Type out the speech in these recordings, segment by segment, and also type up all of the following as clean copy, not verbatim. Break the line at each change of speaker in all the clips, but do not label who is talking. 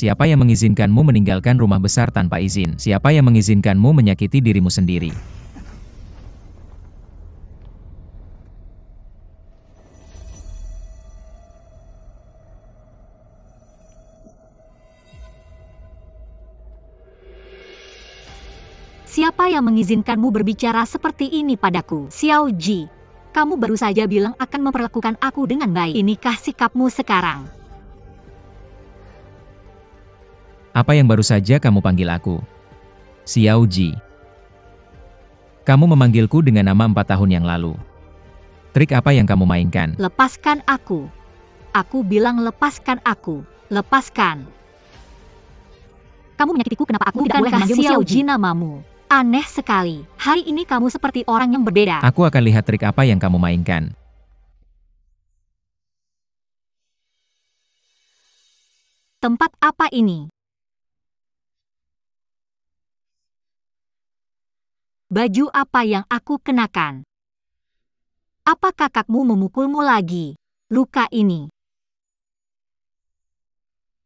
Siapa yang mengizinkanmu meninggalkan rumah besar tanpa izin? Siapa yang mengizinkanmu menyakiti dirimu sendiri?
Siapa yang mengizinkanmu berbicara seperti ini padaku? Xiao Ji, kamu baru saja bilang akan memperlakukan aku dengan baik. Inikah sikapmu sekarang?
Apa yang baru saja kamu panggil aku? Xiao Ji. Kamu memanggilku dengan nama 4 tahun yang lalu. Trik apa yang kamu mainkan?
Lepaskan aku. Aku bilang lepaskan aku. Lepaskan. Kamu menyakitiku, kenapa aku tidak boleh memanggilmu Xiao Ji namamu? Aneh sekali. Hari ini kamu seperti orang yang berbeda.
Aku akan lihat trik apa yang kamu mainkan.
Tempat apa ini? Baju apa yang aku kenakan? Apa kakakmu memukulmu lagi? Luka ini.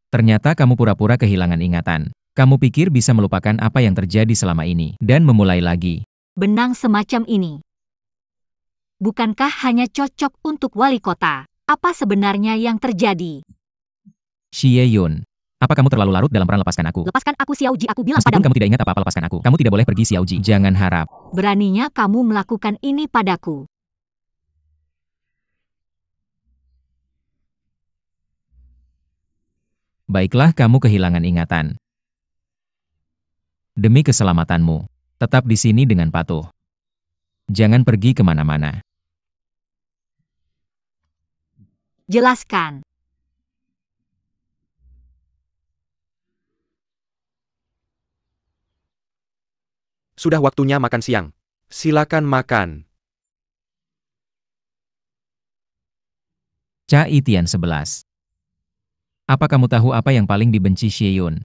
Ternyata kamu pura-pura kehilangan ingatan. Kamu pikir bisa melupakan apa yang terjadi selama ini, dan memulai lagi.
Benang semacam ini. Bukankah hanya cocok untuk wali kota? Apa sebenarnya yang terjadi?
Xie Yun. Apa kamu terlalu larut dalam peran lepaskan aku?
Lepaskan aku Xiao Ji, aku bilang
Meskipun
padamu.
kamu tidak ingat apa-apa, lepaskan aku. Kamu tidak boleh pergi, Xiao Ji. Jangan harap.
Beraninya kamu melakukan ini padaku.
Baiklah, kamu kehilangan ingatan. Demi keselamatanmu, tetap di sini dengan patuh. Jangan pergi kemana-mana.
Jelaskan.
Sudah waktunya makan siang. Silakan makan.
Cha Itian 11. Apa kamu tahu apa yang paling dibenci Xie Yun?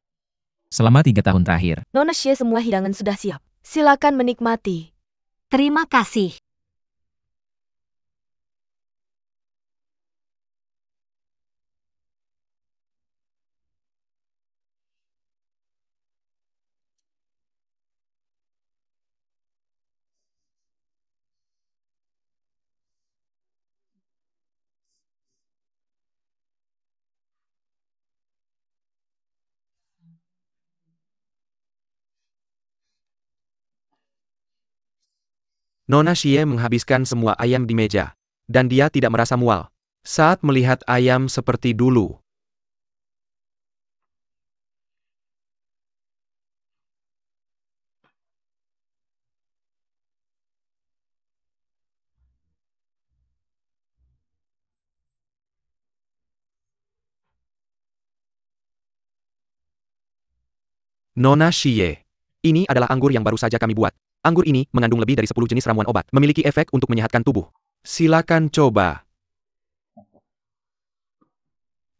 Selama 3 tahun terakhir.
Nona Xie, semua hidangan sudah siap. Silakan menikmati.
Terima kasih.
Nona Xie menghabiskan semua ayam di meja. Dan dia tidak merasa mual saat melihat ayam seperti dulu. Nona Xie. Ini adalah anggur yang baru saja kami buat. Anggur ini mengandung lebih dari 10 jenis ramuan obat. Memiliki efek untuk menyehatkan tubuh. Silakan coba.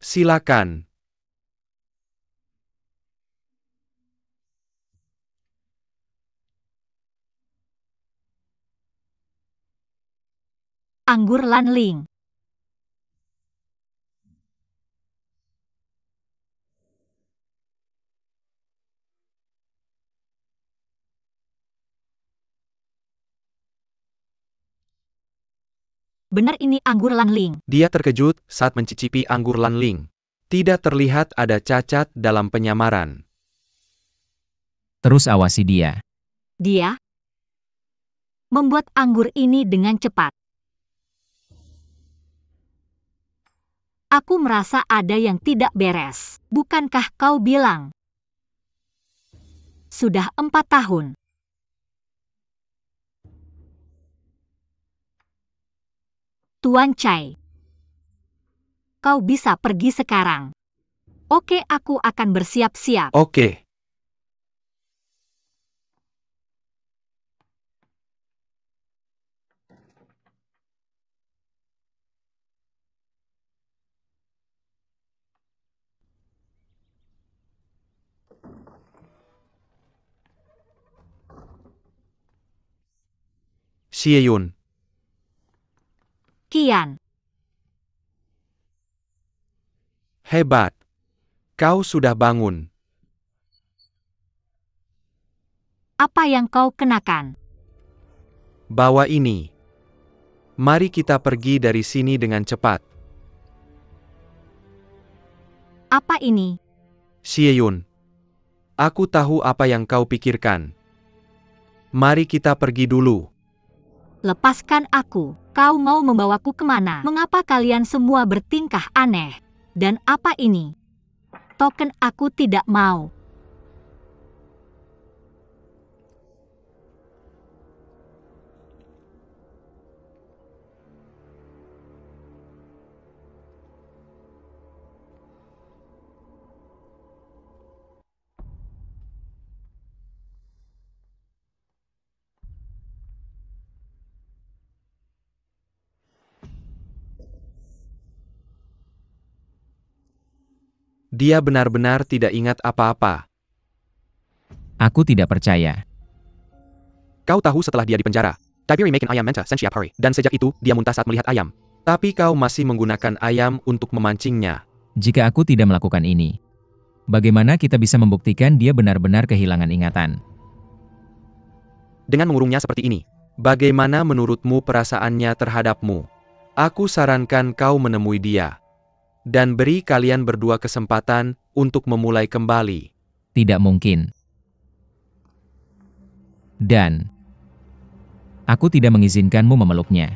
Silakan.
Anggur Lanling. Benar, ini anggur Lanling.
Dia terkejut saat mencicipi anggur Lanling. Tidak terlihat ada cacat dalam penyamaran.
Terus awasi dia.
Dia membuat anggur ini dengan cepat. Aku merasa ada yang tidak beres. Bukankah kau bilang? Sudah 4 tahun. Tuan Chai. Kau bisa pergi sekarang. Oke, aku akan bersiap-siap.
Oke. Xie Yun.
Kian.
Hebat. Kau sudah bangun.
Apa yang kau kenakan?
Bawa ini. Mari kita pergi dari sini dengan cepat.
Apa ini?
Xieyun. Aku tahu apa yang kau pikirkan. Mari kita pergi dulu.
Lepaskan aku. Kau mau membawaku kemana? Mengapa kalian semua bertingkah aneh? Dan apa ini? Token aku tidak mau.
Dia benar-benar tidak ingat apa-apa.
Aku tidak percaya.
Kau tahu setelah dia dipenjara, Tiberi makin ayam menta setiap hari, dan sejak itu, dia muntah saat melihat ayam. Tapi kau masih menggunakan ayam untuk memancingnya.
Jika aku tidak melakukan ini, bagaimana kita bisa membuktikan dia benar-benar kehilangan ingatan?
Dengan mengurungnya seperti ini, bagaimana menurutmu perasaannya terhadapmu? Aku sarankan kau menemui dia. Dan beri kalian berdua kesempatan untuk memulai kembali.
Tidak mungkin. Dan aku tidak mengizinkanmu memeluknya.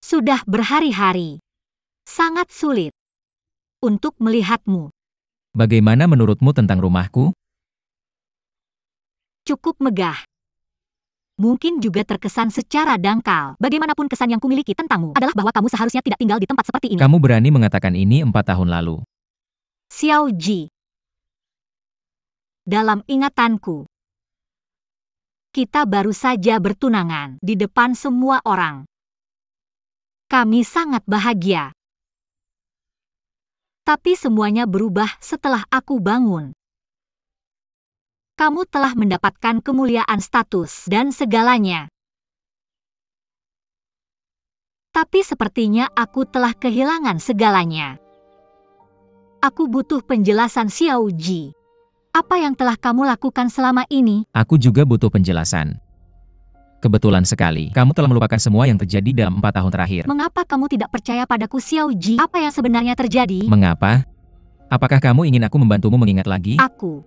Sudah berhari-hari. Sangat sulit untuk melihatmu.
Bagaimana menurutmu tentang rumahku?
Cukup megah. Mungkin juga terkesan secara dangkal. Bagaimanapun kesan yang kumiliki tentangmu adalah bahwa kamu seharusnya tidak tinggal di tempat seperti ini.
Kamu berani mengatakan ini 4 tahun lalu.
Xiao Ji. Dalam ingatanku, kita baru saja bertunangan di depan semua orang. Kami sangat bahagia. Tapi semuanya berubah setelah aku bangun. Kamu telah mendapatkan kemuliaan status dan segalanya. Tapi sepertinya aku telah kehilangan segalanya. Aku butuh penjelasan Xiao Ji. Apa yang telah kamu lakukan selama ini?
Aku juga butuh penjelasan. Kebetulan sekali, kamu telah melupakan semua yang terjadi dalam 4 tahun terakhir.
Mengapa kamu tidak percaya padaku, Xiao Ji? Apa yang sebenarnya terjadi?
Mengapa? Apakah kamu ingin aku membantumu mengingat lagi?
Aku.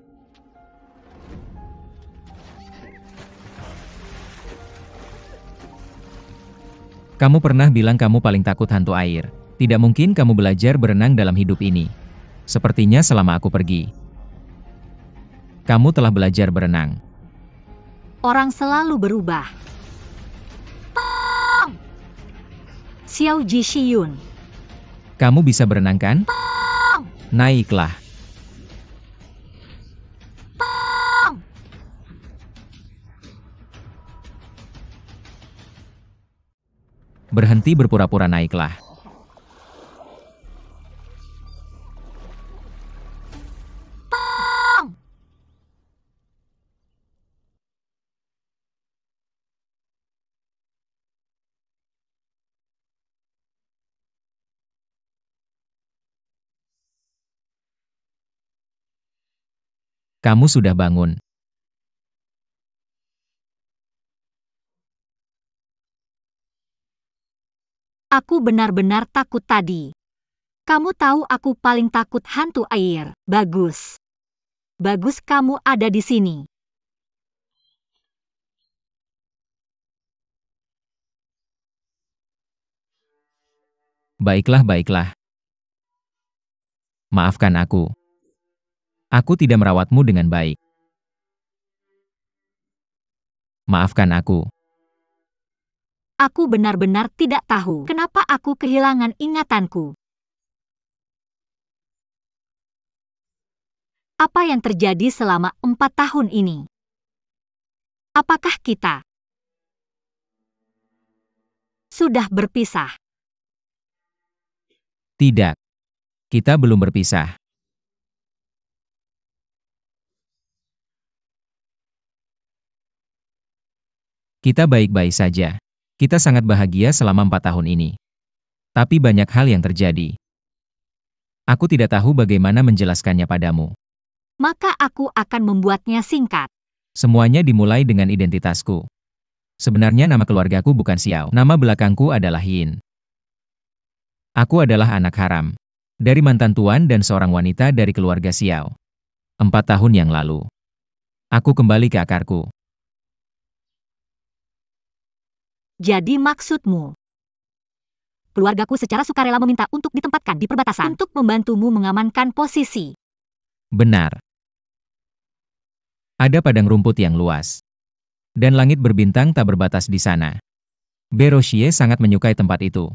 Kamu pernah bilang kamu paling takut hantu air. Tidak mungkin kamu belajar berenang dalam hidup ini. Sepertinya selama aku pergi, kamu telah belajar berenang.
Orang selalu berubah. Xiao Ji Shiyun.
Kamu bisa berenang kan? Naiklah. Berhenti berpura-pura, naiklah. Kamu sudah bangun.
Aku benar-benar takut tadi. Kamu tahu aku paling takut hantu air. Bagus. Bagus kamu ada di sini.
Baiklah, baiklah. Maafkan aku. Aku tidak merawatmu dengan baik. Maafkan aku.
Aku benar-benar tidak tahu kenapa aku kehilangan ingatanku. Apa yang terjadi selama 4 tahun ini? Apakah kita sudah berpisah?
Tidak. Kita belum berpisah. Kita baik-baik saja. Kita sangat bahagia selama 4 tahun ini. Tapi banyak hal yang terjadi. Aku tidak tahu bagaimana menjelaskannya padamu.
Maka aku akan membuatnya singkat.
Semuanya dimulai dengan identitasku. Sebenarnya nama keluargaku bukan Xiao. Nama belakangku adalah Yin. Aku adalah anak haram. Dari mantan tuan dan seorang wanita dari keluarga Xiao. 4 tahun yang lalu. Aku kembali ke akarku.
Jadi maksudmu, keluargaku secara sukarela meminta untuk ditempatkan di perbatasan untuk membantumu mengamankan posisi.
Benar. Ada padang rumput yang luas. Dan langit berbintang tak berbatas di sana. Beroshie sangat menyukai tempat itu.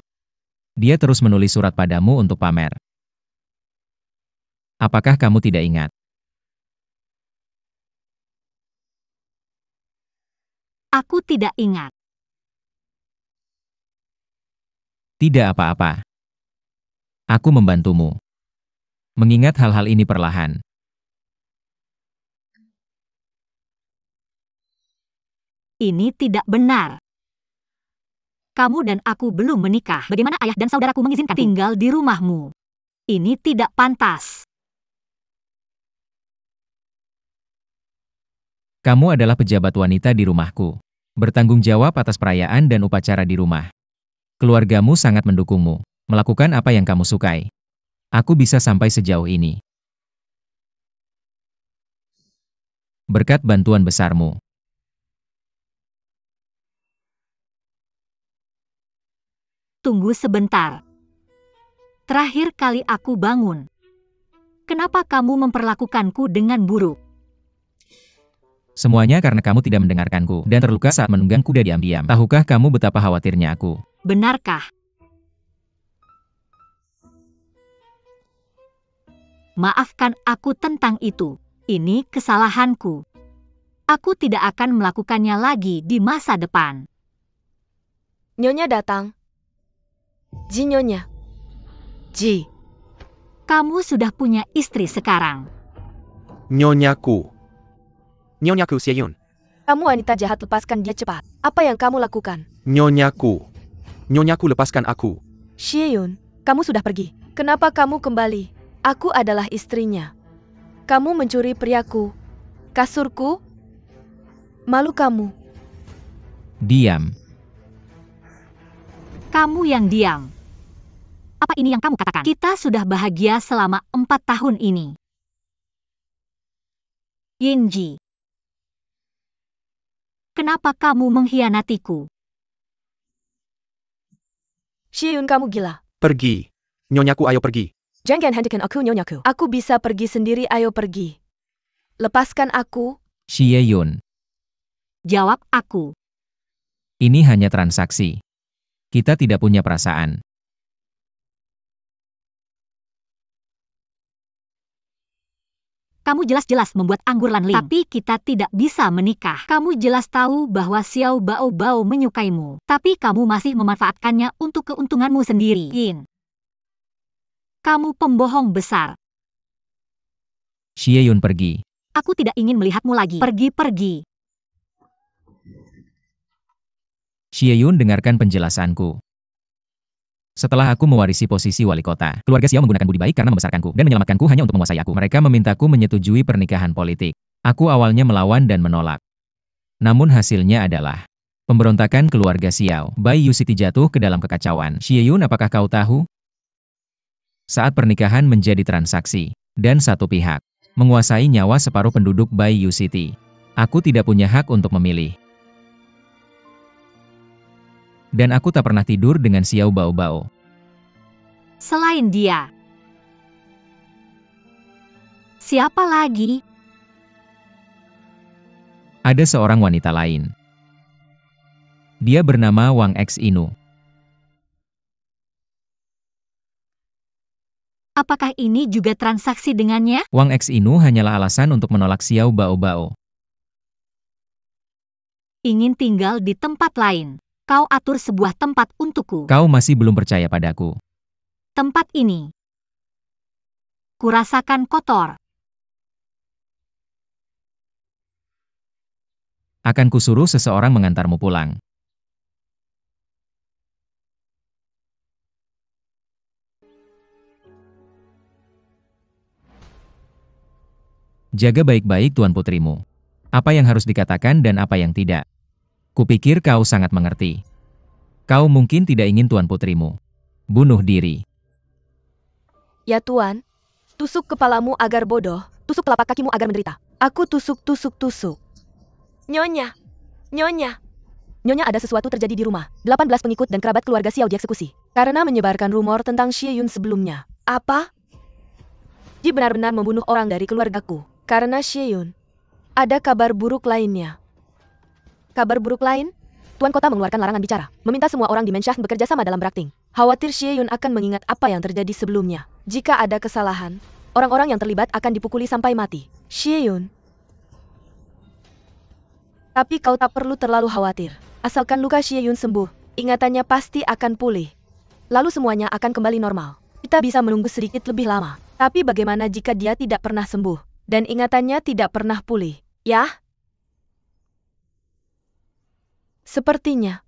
Dia terus menulis surat padamu untuk pamer. Apakah kamu tidak ingat?
Aku tidak ingat.
Tidak apa-apa. Aku membantumu. Mengingat hal-hal ini perlahan.
Ini tidak benar. Kamu dan aku belum menikah. Bagaimana ayah dan saudaraku mengizinkan tinggal di rumahmu? Ini tidak pantas.
Kamu adalah pejabat wanita di rumahku. Bertanggung jawab atas perayaan dan upacara di rumah. Keluargamu sangat mendukungmu. Melakukan apa yang kamu sukai. Aku bisa sampai sejauh ini. Berkat bantuan besarmu.
Tunggu sebentar. Terakhir kali aku bangun. Kenapa kamu memperlakukanku dengan buruk?
Semuanya karena kamu tidak mendengarkanku dan terluka saat menunggang kuda diam-diam. Tahukah kamu betapa khawatirnya aku?
Benarkah? Maafkan aku tentang itu. Ini kesalahanku. Aku tidak akan melakukannya lagi di masa depan.
Nyonya datang. Ji Nyonya. Ji.
Kamu sudah punya istri sekarang.
Nyonyaku. Nyonyaku Xieyun.
Kamu wanita jahat, lepaskan dia cepat. Apa yang kamu lakukan?
Nyonyaku. Nyonyaku lepaskan aku.
Xieyun, kamu sudah pergi. Kenapa kamu kembali? Aku adalah istrinya. Kamu mencuri priaku. Kasurku. Malu kamu.
Diam.
Kamu yang diam. Apa ini yang kamu katakan? Kita sudah bahagia selama 4 tahun ini. Yinji. Kenapa kamu mengkhianatiku?
Xieyun, kamu gila.
Pergi. Nyonyaku, ayo pergi.
Jangan hentikan aku, Nyonyaku. Aku bisa pergi sendiri, ayo pergi. Lepaskan aku.
Xieyun.
Jawab aku.
Ini hanya transaksi. Kita tidak punya perasaan.
Kamu jelas-jelas membuat anggur Lanling. Tapi kita tidak bisa menikah. Kamu jelas tahu bahwa Xiao Bao Bao menyukaimu. Tapi kamu masih memanfaatkannya untuk keuntunganmu sendiri. Yin. Kamu pembohong besar.
Xieyun pergi.
Aku tidak ingin melihatmu lagi. Pergi-pergi.
Xieyun dengarkan penjelasanku. Setelah aku mewarisi posisi wali kota, keluarga Xiao menggunakan budi baik karena membesarkanku dan menyelamatkanku hanya untuk menguasai aku. Mereka memintaku menyetujui pernikahan politik. Aku awalnya melawan dan menolak. Namun hasilnya adalah pemberontakan keluarga Xiao. Bai Yusiti jatuh ke dalam kekacauan. Xieyun, apakah kau tahu? Saat pernikahan menjadi transaksi, dan satu pihak menguasai nyawa separuh penduduk Bai Yusiti. Aku tidak punya hak untuk memilih. Dan aku tak pernah tidur dengan Xiao Bao Bao.
Selain dia, siapa lagi?
Ada seorang wanita lain. Dia bernama Wang X Inu.
Apakah ini juga transaksi dengannya?
Wang X Inu hanyalah alasan untuk menolak Xiao Bao Bao.
Ingin tinggal di tempat lain. Kau atur sebuah tempat untukku.
Kau masih belum percaya padaku.
Tempat ini kurasakan kotor.
Akan kusuruh seseorang mengantarmu pulang. Jaga baik-baik Tuan Putrimu. Apa yang harus dikatakan dan apa yang tidak. Kupikir kau sangat mengerti. Kau mungkin tidak ingin Tuan Putrimu bunuh diri.
Ya Tuan, tusuk kepalamu agar bodoh, tusuk telapak kakimu agar menderita. Aku tusuk. Nyonya, Nyonya. Nyonya, ada sesuatu terjadi di rumah. 18 pengikut dan kerabat keluarga Xiao dieksekusi karena menyebarkan rumor tentang Xie Yun sebelumnya. Apa? Ji benar-benar membunuh orang dari keluargaku karena Xie Yun. Ada kabar buruk lainnya. Kabar buruk lain? Tuan Kota mengeluarkan larangan bicara, meminta semua orang di Mensah bekerja sama dalam berakting. Khawatir Xie Yun akan mengingat apa yang terjadi sebelumnya. Jika ada kesalahan, orang-orang yang terlibat akan dipukuli sampai mati. Xie Yun. Tapi kau tak perlu terlalu khawatir. Asalkan luka Xie Yun sembuh, ingatannya pasti akan pulih. Lalu semuanya akan kembali normal. Kita bisa menunggu sedikit lebih lama. Tapi bagaimana jika dia tidak pernah sembuh, dan ingatannya tidak pernah pulih? Ya? Sepertinya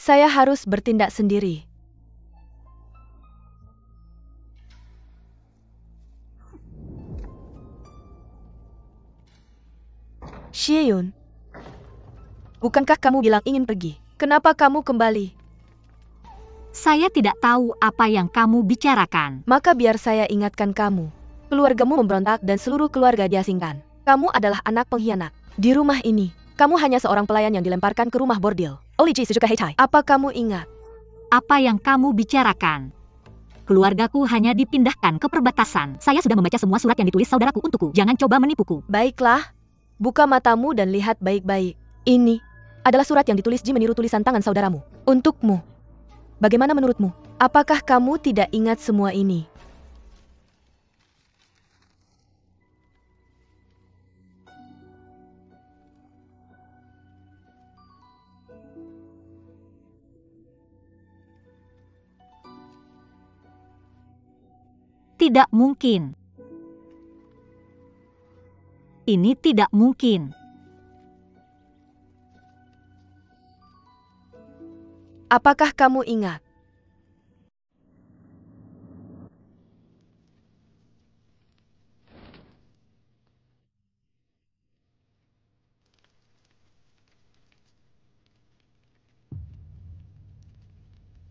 saya harus bertindak sendiri. Xie Yun, bukankah kamu bilang ingin pergi? Kenapa kamu kembali?
Saya tidak tahu apa yang kamu bicarakan.
Maka biar saya ingatkan kamu. Keluargamu memberontak dan seluruh keluarga diasingkan. Kamu adalah anak pengkhianat. Di rumah ini, kamu hanya seorang pelayan yang dilemparkan ke rumah bordil. Oli Ji Sujuka Heichai. Apa kamu ingat?
Apa yang kamu bicarakan? Keluargaku hanya dipindahkan ke perbatasan. Saya sudah membaca semua surat yang ditulis saudaraku untukku. Jangan coba menipuku.
Baiklah. Buka matamu dan lihat baik-baik. Ini adalah surat yang ditulis Ji meniru tulisan tangan saudaramu. Untukmu. Bagaimana menurutmu? Apakah kamu tidak ingat semua ini?
Tidak mungkin. Ini tidak mungkin.
Apakah kamu ingat?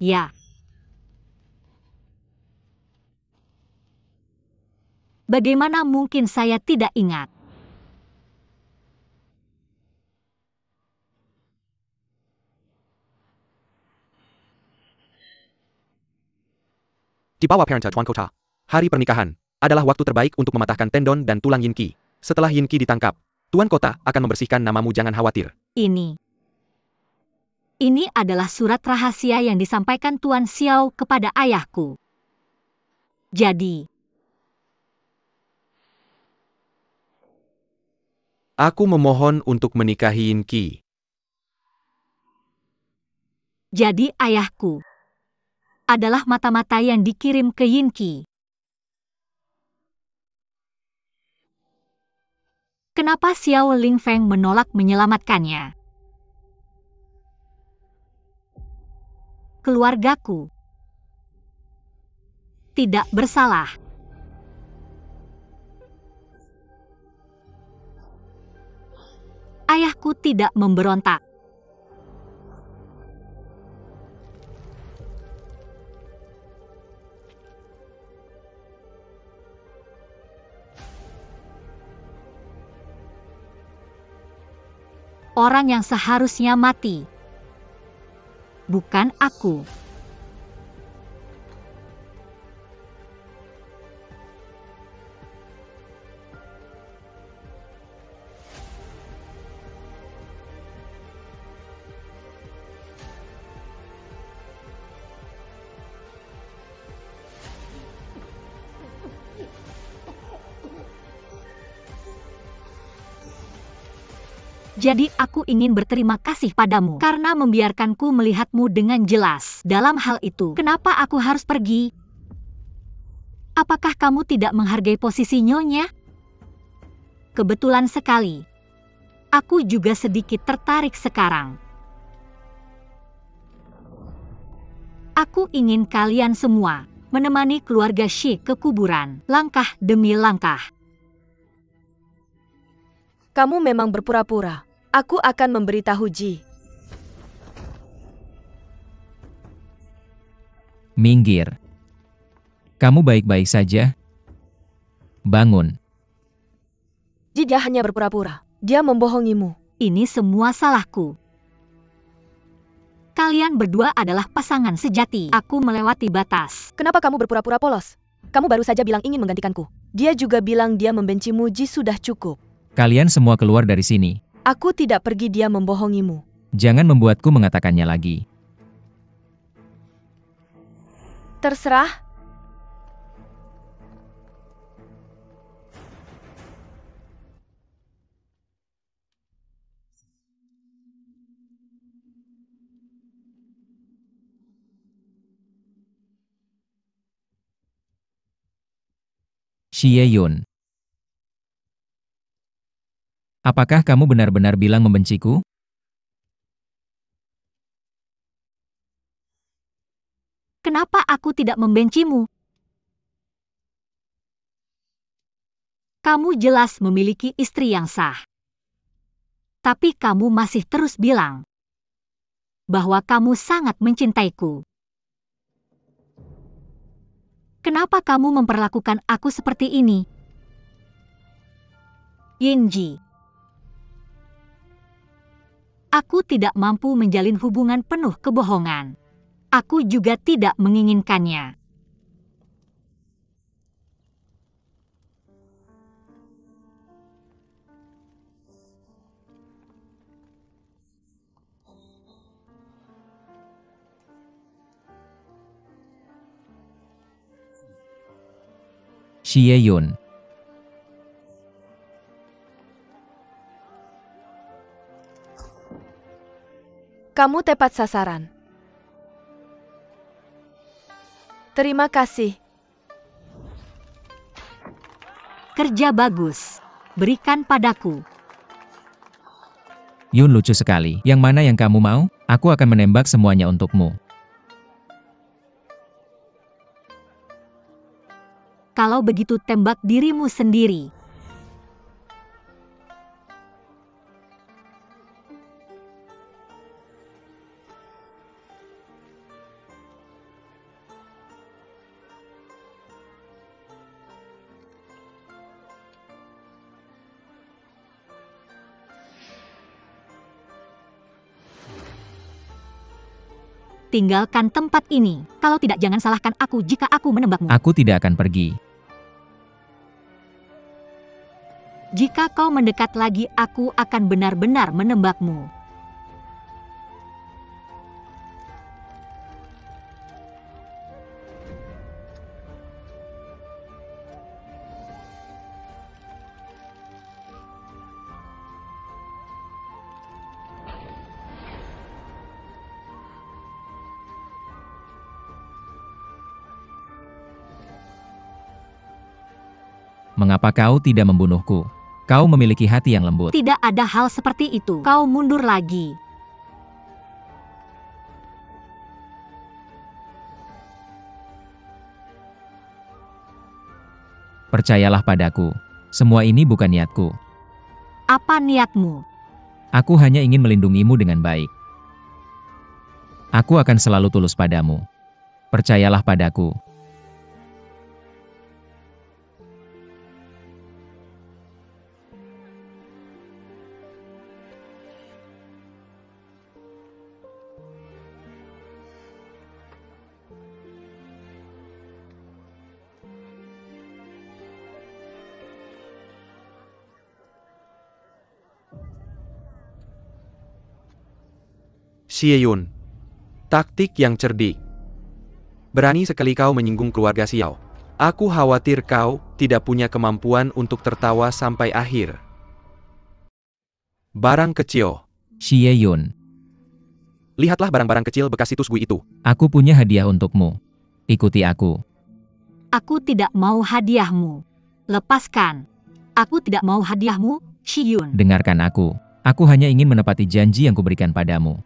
Ya. Bagaimana mungkin saya tidak ingat?
Di bawah Parenta Tuan Kota, hari pernikahan adalah waktu terbaik untuk mematahkan tendon dan tulang Yin Qi. Setelah Yin Qi ditangkap, Tuan Kota akan membersihkan namamu, jangan khawatir.
Ini adalah surat rahasia yang disampaikan Tuan Xiao kepada ayahku. Jadi,
Aku memohon untuk menikahi Yin Qi.
jadi ayahku adalah mata-mata yang dikirim ke Yin Qi. Kenapa Xiao Lingfeng menolak menyelamatkannya? Keluargaku tidak bersalah. Ayahku tidak memberontak. Orang yang seharusnya mati, bukan aku. Jadi aku ingin berterima kasih padamu karena membiarkanku melihatmu dengan jelas. Dalam hal itu, kenapa aku harus pergi? Apakah kamu tidak menghargai posisi Nyonya? Kebetulan sekali. Aku juga sedikit tertarik sekarang. Aku ingin kalian semua menemani keluarga Shi ke kuburan, langkah demi langkah.
Kamu memang berpura-pura. Aku akan memberitahu Ji.
Minggir. Kamu baik-baik saja? Bangun.
Ji, dia hanya berpura-pura. Dia membohongimu.
Ini semua salahku. Kalian berdua adalah pasangan sejati. Aku melewati batas.
Kenapa kamu berpura-pura polos? Kamu baru saja bilang ingin menggantikanku. Dia juga bilang dia membencimu. Ji, sudah cukup.
Kalian semua keluar dari sini.
Aku tidak pergi, dia membohongimu.
Jangan membuatku mengatakannya lagi.
Terserah.
Xie Yun. Apakah kamu benar-benar bilang membenciku?
Kenapa aku tidak membencimu? Kamu jelas memiliki istri yang sah. Tapi kamu masih terus bilang bahwa kamu sangat mencintaiku. Kenapa kamu memperlakukan aku seperti ini? Yinji. Aku tidak mampu menjalin hubungan penuh kebohongan. Aku juga tidak menginginkannya.
Xie Yun.
Kamu tepat sasaran. Terima kasih.
Kerja bagus. Berikan padaku.
Yun lucu sekali. Yang mana yang kamu mau? Aku akan menembak semuanya untukmu.
Kalau begitu tembak dirimu sendiri. Tinggalkan tempat ini. Kalau tidak, jangan salahkan aku jika aku menembakmu.
Aku tidak akan pergi.
Jika kau mendekat lagi, aku akan benar-benar menembakmu.
Mengapa kau tidak membunuhku? Kau memiliki hati yang lembut.
Tidak ada hal seperti itu. Kau mundur lagi.
Percayalah padaku. Semua ini bukan niatku.
Apa niatmu?
Aku hanya ingin melindungimu dengan baik. Aku akan selalu tulus padamu. Percayalah padaku.
Xie Yun. Taktik yang cerdik. Berani sekali kau menyinggung keluarga Xiao. Aku khawatir kau tidak punya kemampuan untuk tertawa sampai akhir. Barang kecil.
Xie Yun,
Lihatlah barang-barang kecil bekas situs Gui itu.
aku punya hadiah untukmu. Ikuti aku.
Aku tidak mau hadiahmu. Lepaskan. Aku tidak mau hadiahmu, Shiyun.
Dengarkan aku. Aku hanya ingin menepati janji yang kuberikan padamu.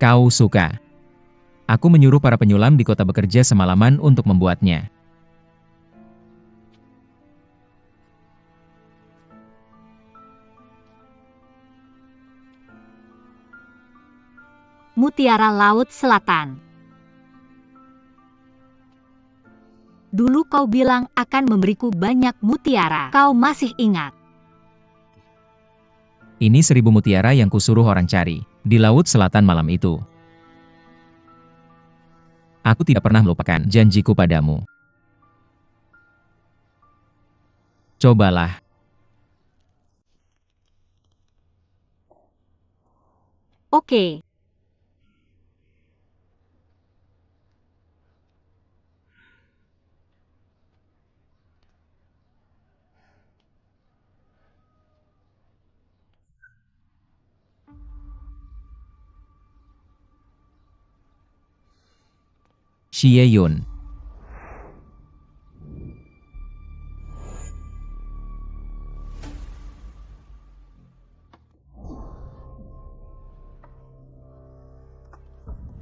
Kau suka. Aku menyuruh para penyulam di kota bekerja semalaman untuk membuatnya.
Mutiara Laut Selatan. Dulu kau bilang akan memberiku banyak mutiara. Kau masih ingat?
Ini 1000 mutiara yang kusuruh orang cari di Laut Selatan malam itu. Aku tidak pernah melupakan janjiku padamu. Cobalah.
Oke.
Xie Yun.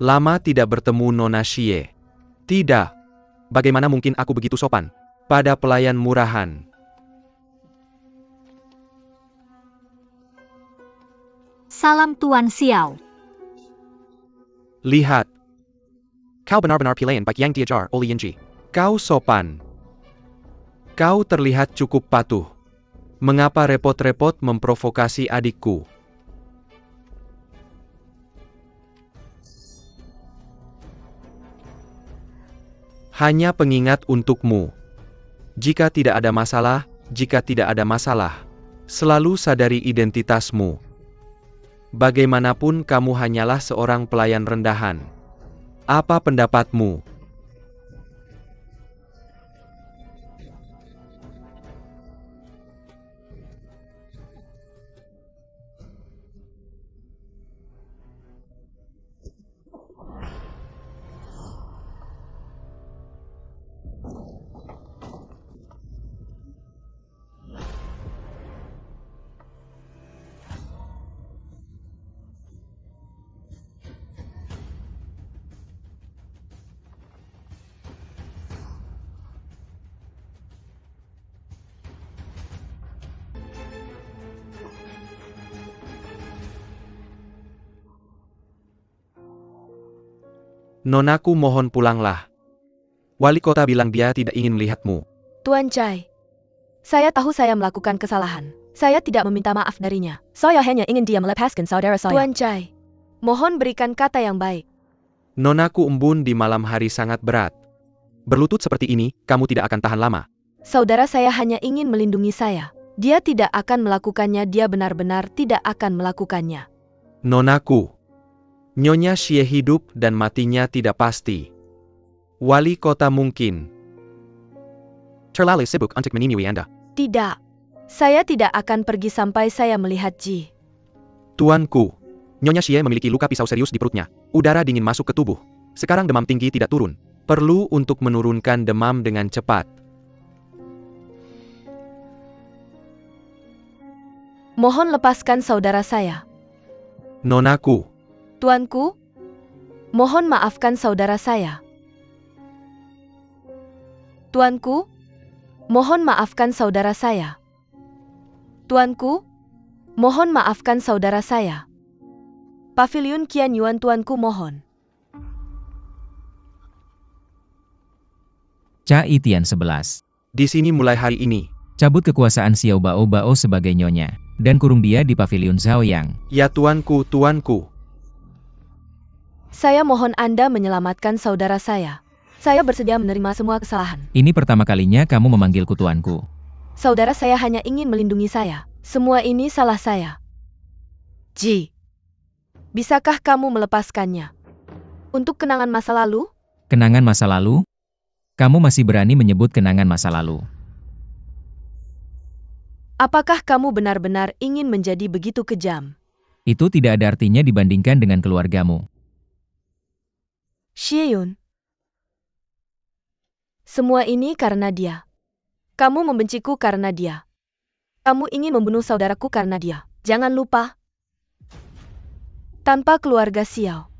Lama tidak bertemu Nona Xie. Tidak. Bagaimana mungkin aku begitu sopan pada pelayan murahan?
Salam Tuan Xiao.
Lihat. Kau benar-benar pilihan baik yang diajar oleh Yinji. Kau sopan. Kau terlihat cukup patuh. Mengapa repot-repot memprovokasi adikku? Hanya pengingat untukmu. Jika tidak ada masalah, selalu sadari identitasmu. Bagaimanapun kamu hanyalah seorang pelayan rendahan. Apa pendapatmu? Nonaku, mohon pulanglah. Wali kota bilang dia tidak ingin melihatmu.
Tuan Chai. Saya tahu saya melakukan kesalahan. Saya tidak meminta maaf darinya. Saya hanya ingin dia melepaskan saudara saya. Tuan Chai. Mohon berikan kata yang baik.
Nonaku, embun di malam hari sangat berat. Berlutut seperti ini, kamu tidak akan tahan lama.
Saudara saya hanya ingin melindungi saya. Dia tidak akan melakukannya, dia benar-benar tidak akan melakukannya.
Nonaku. Nyonya Xie hidup dan matinya tidak pasti. Wali kota mungkin terlalu sibuk untuk menemui Anda.
Tidak. Saya tidak akan pergi sampai saya melihat Ji.
Tuanku. Nyonya Xie memiliki luka pisau serius di perutnya. Udara dingin masuk ke tubuh. Sekarang demam tinggi tidak turun. Perlu untuk menurunkan demam dengan cepat.
Mohon lepaskan saudara saya.
Nonaku.
Tuanku, mohon maafkan saudara saya. Tuanku, mohon maafkan saudara saya. Tuanku, mohon maafkan saudara saya. Paviliun Qian Yuan, tuanku, mohon.
Cai Tian 11.
Di sini mulai hari ini.
Cabut kekuasaan Xiao Bao Bao sebagai nyonya, dan kurung dia di paviliun Zhaoyang.
Ya tuanku, tuanku.
Saya mohon Anda menyelamatkan saudara saya. Saya bersedia menerima semua kesalahan.
Ini pertama kalinya kamu memanggilku tuanku.
Saudara saya hanya ingin melindungi saya. Semua ini salah saya. Ji, bisakah kamu melepaskannya? Untuk kenangan masa lalu?
Kenangan masa lalu? Kamu masih berani menyebut kenangan masa lalu.
Apakah kamu benar-benar ingin menjadi begitu kejam?
Itu tidak ada artinya dibandingkan dengan keluargamu.
Xie-yun. Semua ini karena dia. Kamu membenciku karena dia. Kamu ingin membunuh saudaraku karena dia. Jangan lupa. Tanpa keluarga Xiao,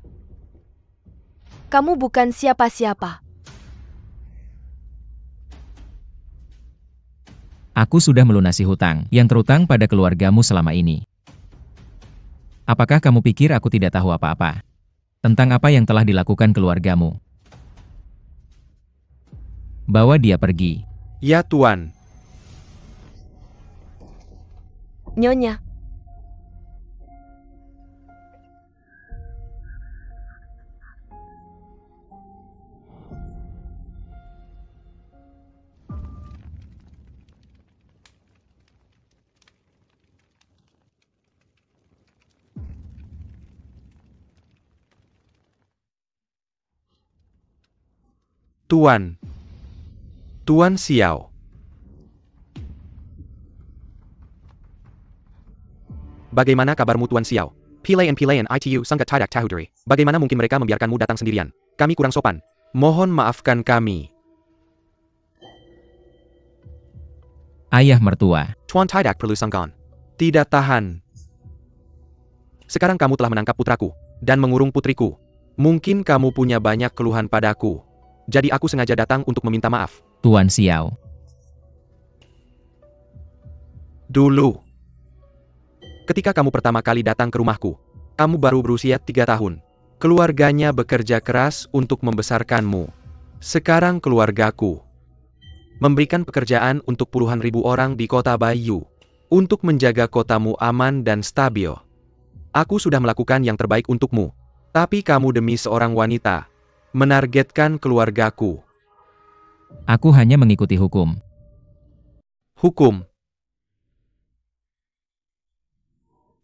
kamu bukan siapa-siapa.
Aku sudah melunasi hutang yang terutang pada keluargamu selama ini. Apakah kamu pikir aku tidak tahu apa-apa tentang apa yang telah dilakukan keluargamu? Bawa dia pergi.
Ya Tuan.
Nyonya.
Tuan. Tuan Xiao. Bagaimana kabarmu Tuan Xiao? Pilayan itu sangat tidak tahu diri. Bagaimana mungkin mereka membiarkanmu datang sendirian? Kami kurang sopan. Mohon maafkan kami.
Ayah mertua.
Tuan tidak perlu sangkan. Tidak tahan. Sekarang kamu telah menangkap putraku dan mengurung putriku. Mungkin kamu punya banyak keluhan padaku. Jadi aku sengaja datang untuk meminta maaf.
Tuan Xiao.
Dulu, ketika kamu pertama kali datang ke rumahku, kamu baru berusia 3 tahun. Keluarganya bekerja keras untuk membesarkanmu. Sekarang keluargaku memberikan pekerjaan untuk puluhan ribu orang di kota Baiyu, untuk menjaga kotamu aman dan stabil. Aku sudah melakukan yang terbaik untukmu, tapi kamu demi seorang wanita menargetkan keluargaku.
Aku hanya mengikuti hukum.
Hukum.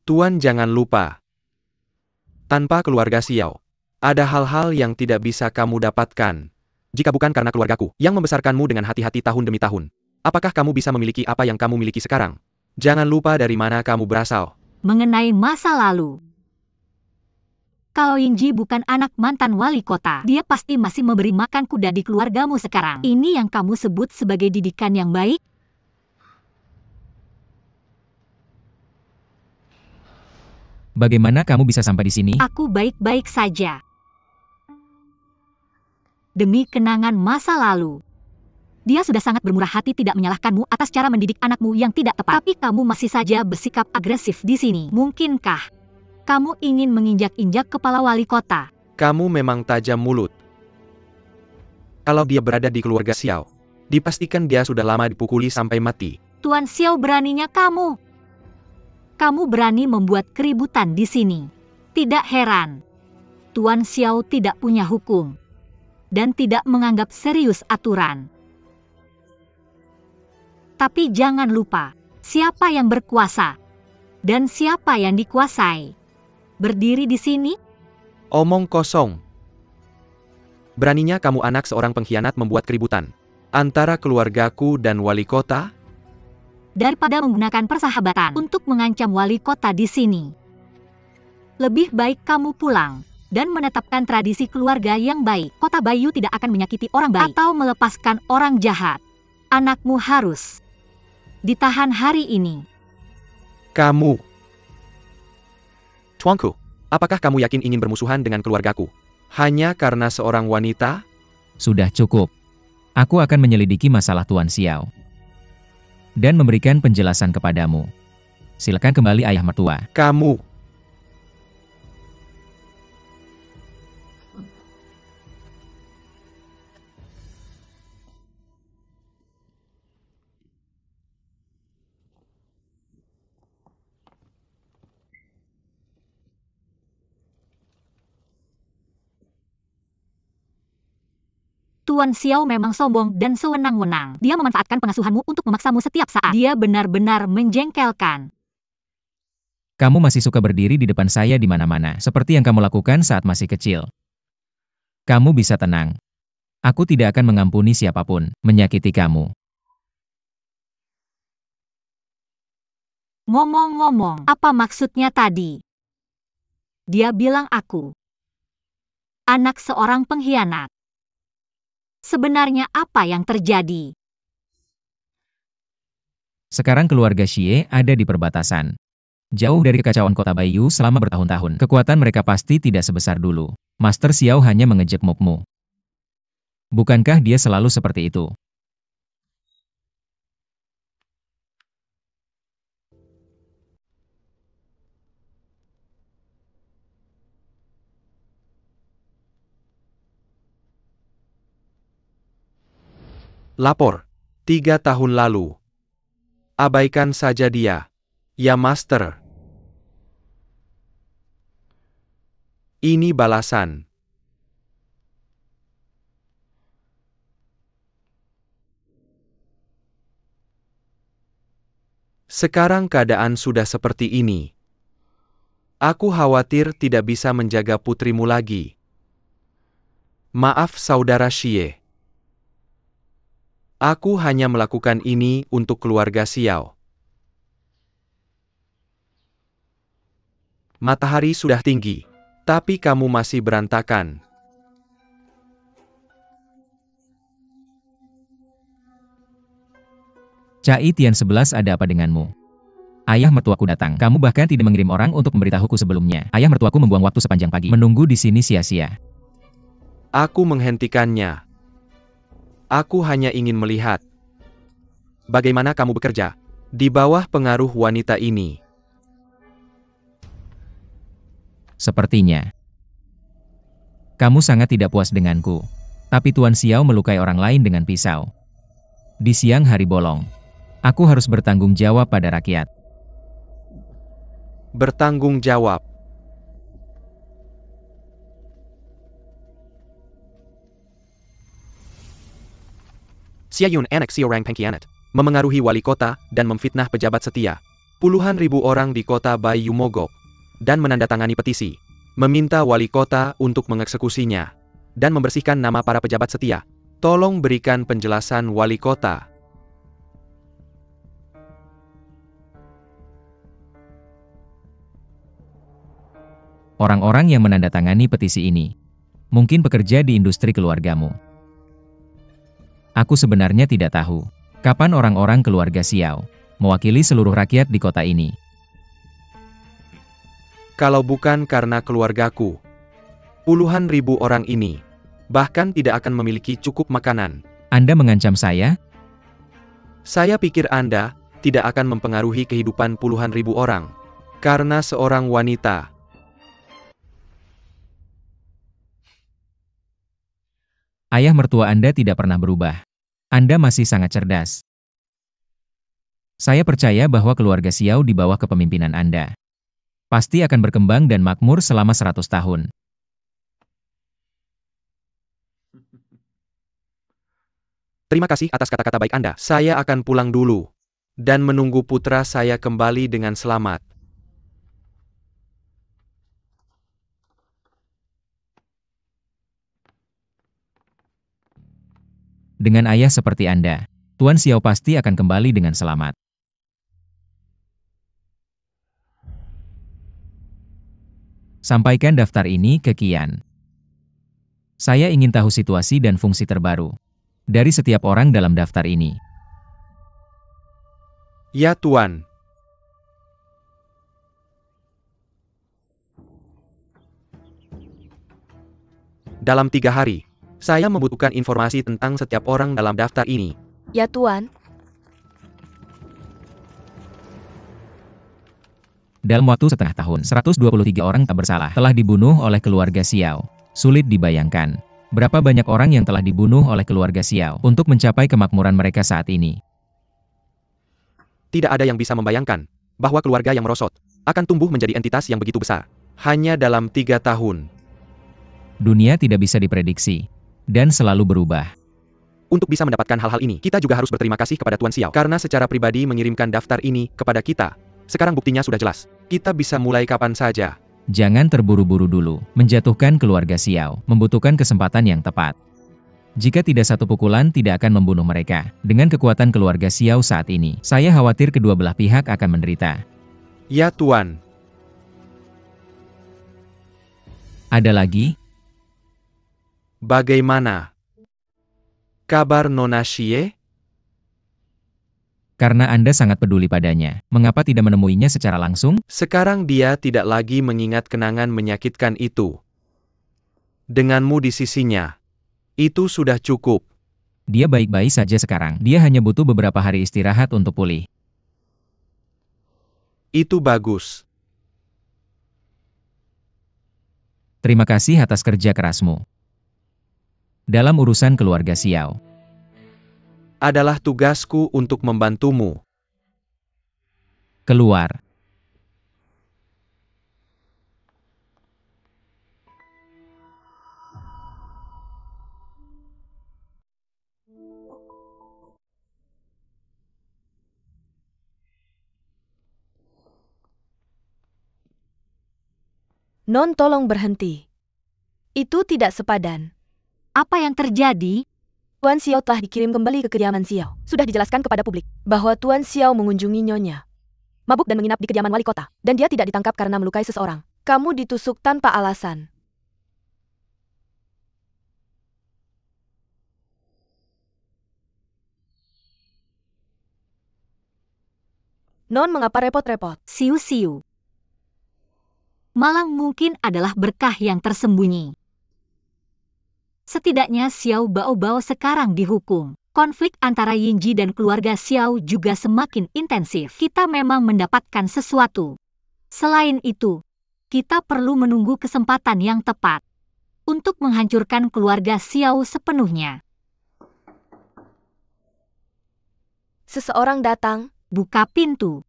Tuan jangan lupa, tanpa keluarga Xiao, ada hal-hal yang tidak bisa kamu dapatkan. Jika bukan karena keluargaku yang membesarkanmu dengan hati-hati tahun demi tahun, apakah kamu bisa memiliki apa yang kamu miliki sekarang? Jangan lupa dari mana kamu berasal.
Mengenai masa lalu, kalau Yingji bukan anak mantan wali kota, dia pasti masih memberi makan kuda di keluargamu sekarang. Ini yang kamu sebut sebagai didikan yang baik?
Bagaimana kamu bisa sampai di sini?
Aku baik-baik saja. Demi kenangan masa lalu. Dia sudah sangat bermurah hati tidak menyalahkanmu atas cara mendidik anakmu yang tidak tepat. Tapi kamu masih saja bersikap agresif di sini. Mungkinkah kamu ingin menginjak-injak kepala wali kota?
Kamu memang tajam mulut. Kalau dia berada di keluarga Xiao, dipastikan dia sudah lama dipukuli sampai mati.
Tuan Xiao, beraninya kamu. Kamu berani membuat keributan di sini. Tidak heran. Tuan Xiao tidak punya hukum. Dan tidak menganggap serius aturan. Tapi jangan lupa, siapa yang berkuasa dan siapa yang dikuasai. Berdiri di sini?
Omong kosong. Beraninya kamu anak seorang pengkhianat membuat keributan antara keluargaku dan wali kota?
Daripada menggunakan persahabatan untuk mengancam wali kota di sini, lebih baik kamu pulang dan menetapkan tradisi keluarga yang baik. Kota Baiyu tidak akan menyakiti orang baik atau melepaskan orang jahat. Anakmu harus ditahan hari ini.
Kamu. Tuanku, apakah kamu yakin ingin bermusuhan dengan keluargaku hanya karena seorang wanita?
Sudah cukup. Aku akan menyelidiki masalah Tuan Xiao dan memberikan penjelasan kepadamu. Silakan kembali ayah mertua.
Kamu.
Tuan Xiao memang sombong dan sewenang-wenang. Dia memanfaatkan pengasuhanmu untuk memaksamu setiap saat. Dia benar-benar menjengkelkan.
Kamu masih suka berdiri di depan saya di mana-mana, seperti yang kamu lakukan saat masih kecil. Kamu bisa tenang. Aku tidak akan mengampuni siapapun menyakiti kamu.
Ngomong-ngomong, apa maksudnya tadi? Dia bilang aku anak seorang pengkhianat. Sebenarnya apa yang terjadi?
Sekarang keluarga Xie ada di perbatasan. Jauh dari kekacauan kota Baiyu selama bertahun-tahun. Kekuatan mereka pasti tidak sebesar dulu. Master Xiao hanya mengejek Mukmu. Bukankah dia selalu seperti itu?
Lapor. 3 tahun lalu. Abaikan saja dia. Ya Master. Ini balasan. Sekarang keadaan sudah seperti ini. Aku khawatir tidak bisa menjaga putrimu lagi. Maaf saudara Xie. Aku hanya melakukan ini untuk keluarga Xiao. Matahari sudah tinggi, tapi kamu masih berantakan.
Cai Tian 11 ada apa denganmu? Ayah mertuaku datang. Kamu bahkan tidak mengirim orang untuk memberitahuku sebelumnya. Ayah mertuaku membuang waktu sepanjang pagi. Menunggu di sini sia-sia.
Aku menghentikannya. Aku hanya ingin melihat bagaimana kamu bekerja di bawah pengaruh wanita ini.
Sepertinya kamu sangat tidak puas denganku. Tapi Tuan Xiao melukai orang lain dengan pisau. Di siang hari bolong, aku harus bertanggung jawab pada rakyat.
Bertanggung jawab. Xia Yun anak seorang pengkhianat, memengaruhi wali kota dan memfitnah pejabat setia. Puluhan ribu orang di kota Baiyu mogok dan menandatangani petisi, meminta wali kota untuk mengeksekusinya dan membersihkan nama para pejabat setia. Tolong berikan penjelasan wali kota.
Orang-orang yang menandatangani petisi ini mungkin pekerja di industri keluargamu. Aku sebenarnya tidak tahu kapan orang-orang keluarga Xiao mewakili seluruh rakyat di kota ini.
Kalau bukan karena keluargaku, puluhan ribu orang ini bahkan tidak akan memiliki cukup makanan.
Anda mengancam saya?
Saya pikir Anda tidak akan mempengaruhi kehidupan puluhan ribu orang karena seorang wanita.
Ayah mertua Anda tidak pernah berubah. Anda masih sangat cerdas. Saya percaya bahwa keluarga Xiao di bawah kepemimpinan Anda pasti akan berkembang dan makmur selama 100 tahun.
Terima kasih atas kata-kata baik Anda. Saya akan pulang dulu dan menunggu putra saya kembali dengan selamat.
Dengan ayah seperti Anda, Tuan Xiao pasti akan kembali dengan selamat. Sampaikan daftar ini ke Qian. Saya ingin tahu situasi dan fungsi terbaru dari setiap orang dalam daftar ini.
Ya Tuan. Dalam 3 hari, saya membutuhkan informasi tentang setiap orang dalam daftar ini.
Ya Tuan.
Dalam waktu setengah tahun, 123 orang tak bersalah telah dibunuh oleh keluarga Xiao. Sulit dibayangkan berapa banyak orang yang telah dibunuh oleh keluarga Xiao untuk mencapai kemakmuran mereka saat ini.
Tidak ada yang bisa membayangkan bahwa keluarga yang merosot akan tumbuh menjadi entitas yang begitu besar hanya dalam 3 tahun.
Dunia tidak bisa diprediksi dan selalu berubah.
Untuk bisa mendapatkan hal-hal ini, kita juga harus berterima kasih kepada Tuan Xiao karena secara pribadi mengirimkan daftar ini kepada kita. Sekarang buktinya sudah jelas. Kita bisa mulai kapan saja.
Jangan terburu-buru dulu. Menjatuhkan keluarga Xiao membutuhkan kesempatan yang tepat. Jika tidak satu pukulan tidak akan membunuh mereka. Dengan kekuatan keluarga Xiao saat ini, saya khawatir kedua belah pihak akan menderita.
Ya Tuan.
Ada lagi?
Bagaimana kabar Nona Xie?
Karena Anda sangat peduli padanya, mengapa tidak menemuinya secara langsung?
Sekarang dia tidak lagi mengingat kenangan menyakitkan itu. Denganmu di sisinya, itu sudah cukup.
Dia baik-baik saja sekarang. Dia hanya butuh beberapa hari istirahat untuk pulih.
Itu bagus.
Terima kasih atas kerja kerasmu. Dalam urusan keluarga Xiao,
Adalah tugasku untuk membantumu.
keluar.
Non, tolong berhenti. Itu tidak sepadan.
Apa yang terjadi?
Tuan Xiao telah dikirim kembali ke kediaman Xiao. Sudah dijelaskan kepada publik bahwa Tuan Xiao mengunjungi Nyonya, mabuk dan menginap di kediaman wali kota, dan dia tidak ditangkap karena melukai seseorang. Kamu ditusuk tanpa alasan. Non, mengapa repot-repot?
Siu-siu. Malang mungkin adalah berkah yang tersembunyi. Setidaknya Xiao Baobao sekarang dihukum. Konflik antara Yingji dan keluarga Xiao juga semakin intensif. Kita memang mendapatkan sesuatu. Selain itu, kita perlu menunggu kesempatan yang tepat untuk menghancurkan keluarga Xiao sepenuhnya.
Seseorang datang.
Buka pintu.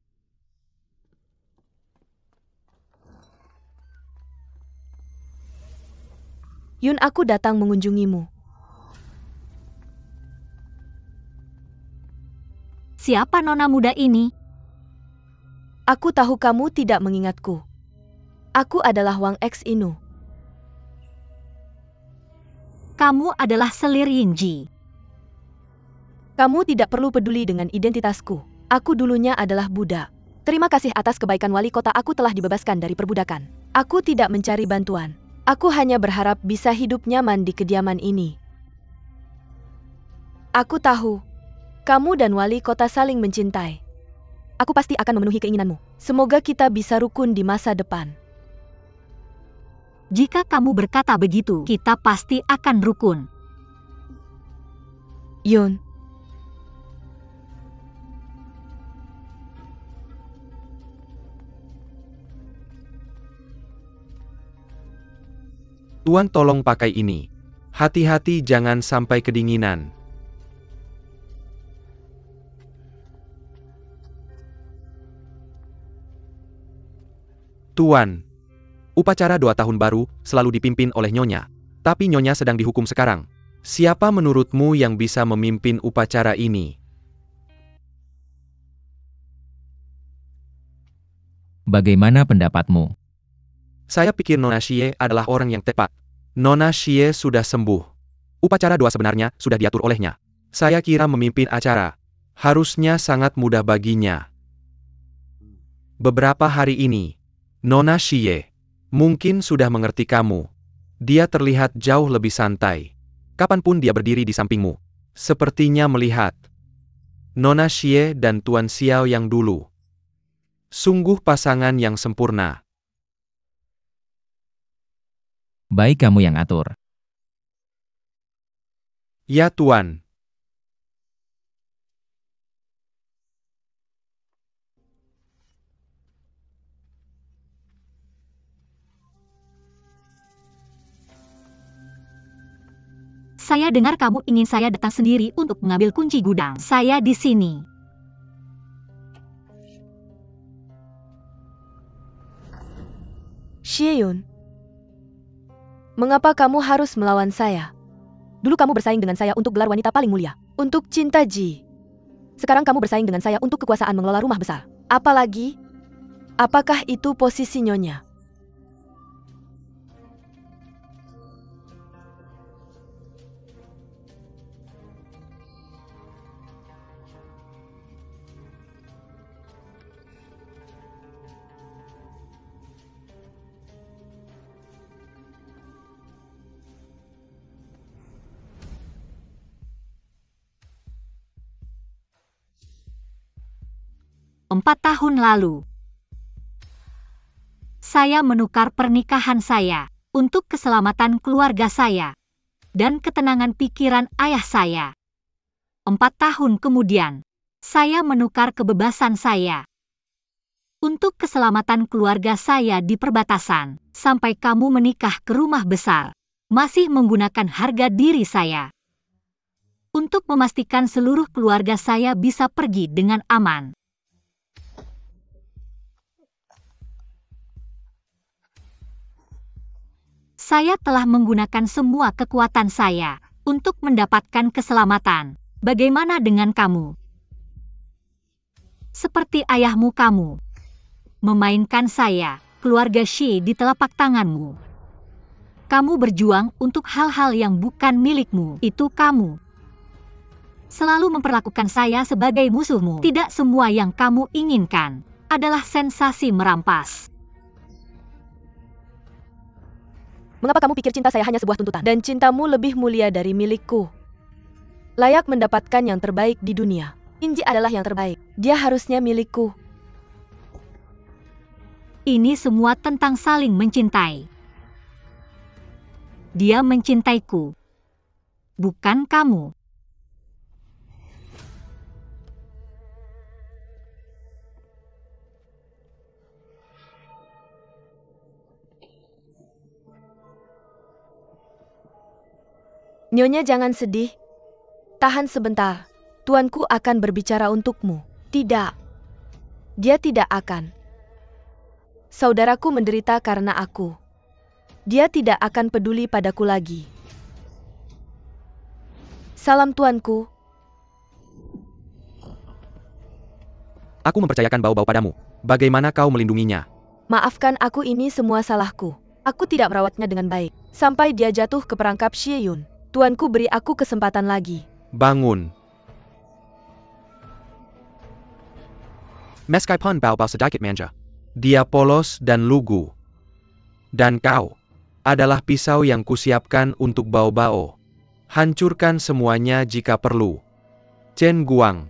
Yun, aku datang mengunjungimu.
Siapa nona muda ini?
Aku tahu kamu tidak mengingatku. Aku adalah Wang X Inu.
Kamu adalah selir Yingji.
Kamu tidak perlu peduli dengan identitasku. Aku dulunya adalah budak. Terima kasih atas kebaikan wali kota, aku telah dibebaskan dari perbudakan. Aku tidak mencari bantuan. Aku hanya berharap bisa hidup nyaman di kediaman ini. Aku tahu, kamu dan wali kota saling mencintai. Aku pasti akan memenuhi keinginanmu. Semoga kita bisa rukun di masa depan.
Jika kamu berkata begitu, kita pasti akan rukun.
Yun.
Tuan tolong pakai ini. Hati-hati jangan sampai kedinginan. Tuan, upacara 2 tahun baru selalu dipimpin oleh Nyonya. Tapi Nyonya sedang dihukum sekarang. Siapa menurutmu yang bisa memimpin upacara ini?
Bagaimana pendapatmu?
Saya pikir Nona Xie adalah orang yang tepat. Nona Xie sudah sembuh. Upacara 2 sebenarnya sudah diatur olehnya. Saya kira memimpin acara harusnya sangat mudah baginya. Beberapa hari ini, Nona Xie mungkin sudah mengerti kamu. Dia terlihat jauh lebih santai. Kapanpun dia berdiri di sampingmu, sepertinya melihat Nona Xie dan Tuan Xiao yang dulu. Sungguh pasangan yang sempurna.
Baik, kamu yang atur.
Ya Tuan.
Saya dengar kamu ingin saya datang sendiri untuk mengambil kunci gudang. Saya di sini.
Xie Yun. Mengapa kamu harus melawan saya? Dulu kamu bersaing dengan saya untuk gelar wanita paling mulia, untuk cinta Ji. Sekarang kamu bersaing dengan saya untuk kekuasaan mengelola rumah besar. Apalagi? Apakah itu posisi Nyonya?
4 tahun lalu. Saya menukar pernikahan saya untuk keselamatan keluarga saya dan ketenangan pikiran ayah saya. 4 tahun kemudian, saya menukar kebebasan saya untuk keselamatan keluarga saya di perbatasan sampai kamu menikah ke rumah besar, masih menggunakan harga diri saya untuk memastikan seluruh keluarga saya bisa pergi dengan aman. Saya telah menggunakan semua kekuatan saya untuk mendapatkan keselamatan. Bagaimana dengan kamu? Seperti ayahmu kamu memainkan saya, keluarga Shi di telapak tanganmu. Kamu berjuang untuk hal-hal yang bukan milikmu. Itu kamu selalu memperlakukan saya sebagai musuhmu. Tidak semua yang kamu inginkan adalah sensasi merampas.
Mengapa kamu pikir cinta saya hanya sebuah tuntutan? Dan cintamu lebih mulia dari milikku. Layak mendapatkan yang terbaik di dunia. Inji adalah yang terbaik. Dia harusnya milikku.
Ini semua tentang saling mencintai. Dia mencintaiku, bukan kamu.
Nyonya jangan sedih. Tahan sebentar. Tuanku akan berbicara untukmu. Tidak. Dia tidak akan. Saudaraku menderita karena aku. Dia tidak akan peduli padaku lagi. Salam tuanku.
Aku mempercayakan Bao Bao padamu. Bagaimana kau melindunginya?
Maafkan aku, ini semua salahku. Aku tidak merawatnya dengan baik. Sampai dia jatuh ke perangkap Xie Yun. Tuanku beri aku kesempatan lagi.
Bangun. Meskipun Bao Bao sedikit manja, dia polos dan lugu. Dan kau adalah pisau yang kusiapkan untuk Bao Bao. Hancurkan semuanya jika perlu. Chen Guang,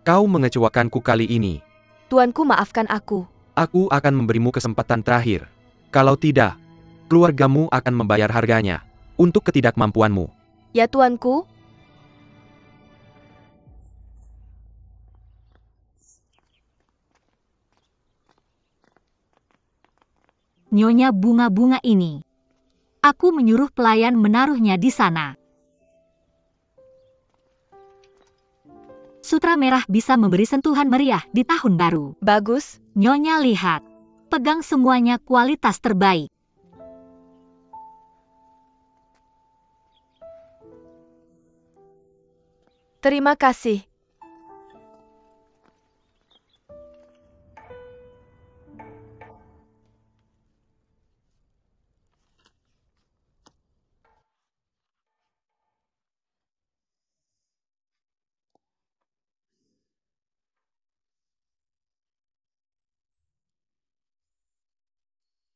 kau mengecewakanku kali ini.
Tuanku, maafkan aku.
Aku akan memberimu kesempatan terakhir. Kalau tidak, keluargamu akan membayar harganya untuk ketidakmampuanmu.
Ya tuanku.
Nyonya bunga-bunga ini. Aku menyuruh pelayan menaruhnya di sana. Sutra merah bisa memberi sentuhan meriah di tahun baru.
Bagus.
Nyonya lihat. Pegang semuanya kualitas terbaik.
Terima kasih.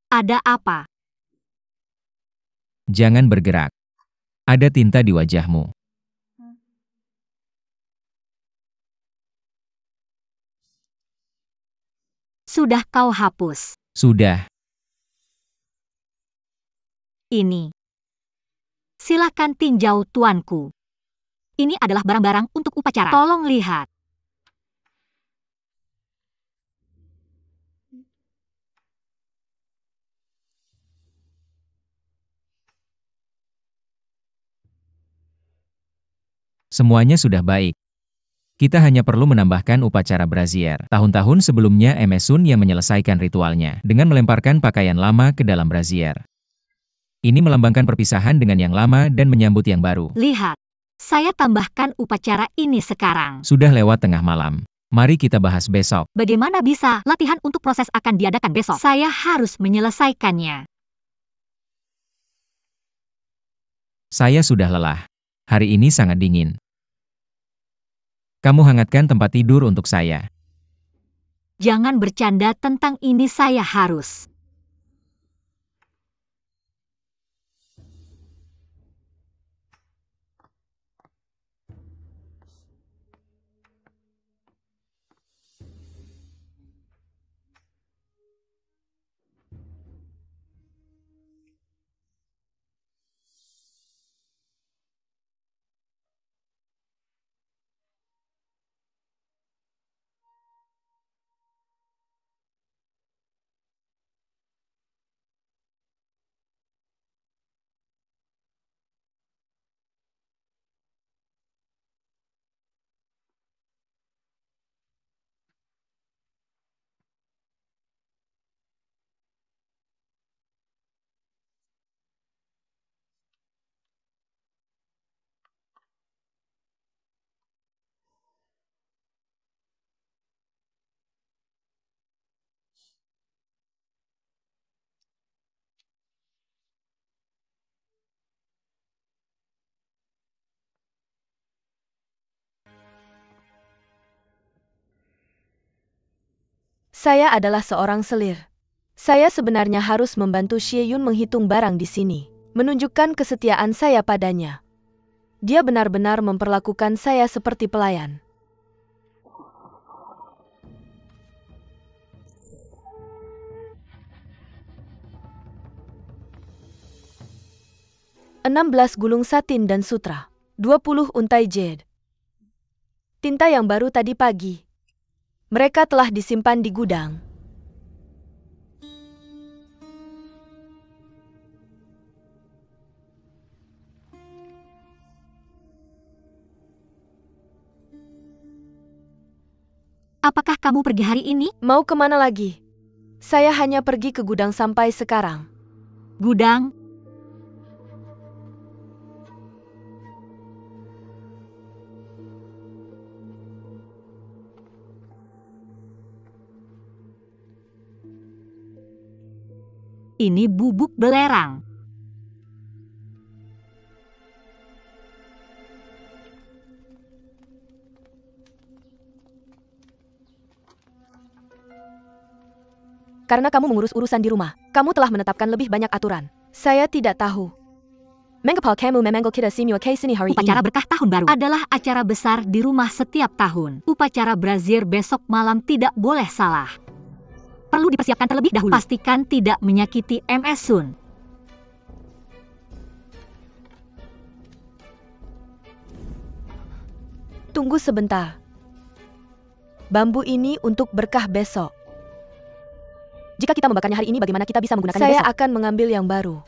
Ada apa?
Jangan bergerak. Ada tinta di wajahmu.
Sudah kau hapus.
Sudah.
Ini. Silakan tinjau tuanku. Ini adalah barang-barang untuk upacara. Tolong lihat.
Semuanya sudah baik. Kita hanya perlu menambahkan upacara brazier. Tahun-tahun sebelumnya MS Sun yang menyelesaikan ritualnya dengan melemparkan pakaian lama ke dalam brazier. Ini melambangkan perpisahan dengan yang lama dan menyambut yang baru.
Lihat. Saya tambahkan upacara ini sekarang.
Sudah lewat tengah malam. Mari kita bahas besok.
Bagaimana bisa? Latihan untuk proses akan diadakan besok. Saya harus menyelesaikannya.
Saya sudah lelah. Hari ini sangat dingin. Kamu hangatkan tempat tidur untuk saya.
Jangan bercanda tentang ini, saya harus.
Saya adalah seorang selir. Saya sebenarnya harus membantu Xie Yun menghitung barang di sini, menunjukkan kesetiaan saya padanya. Dia benar-benar memperlakukan saya seperti pelayan. "16 gulung satin dan sutra, 20 untai jade. Tinta yang baru tadi pagi. Mereka telah disimpan di gudang."
Apakah kamu pergi hari ini?
Mau kemana lagi? Saya hanya pergi ke gudang sampai sekarang.
Gudang? Ini bubuk belerang.
Karena kamu mengurus urusan di rumah, kamu telah menetapkan lebih banyak aturan. Saya tidak tahu. Mengapa kamu memanggil kita semua ke sini hari ini?
Upacara berkah tahun baru adalah acara besar di rumah setiap tahun. Upacara brazier besok malam tidak boleh salah. Perlu dipersiapkan terlebih dahulu. Pastikan tidak menyakiti MS Sun.
Tunggu sebentar. Bambu ini untuk berkah besok. Jika kita membakarnya hari ini, bagaimana kita bisa menggunakannya besok? Saya akan mengambil yang baru.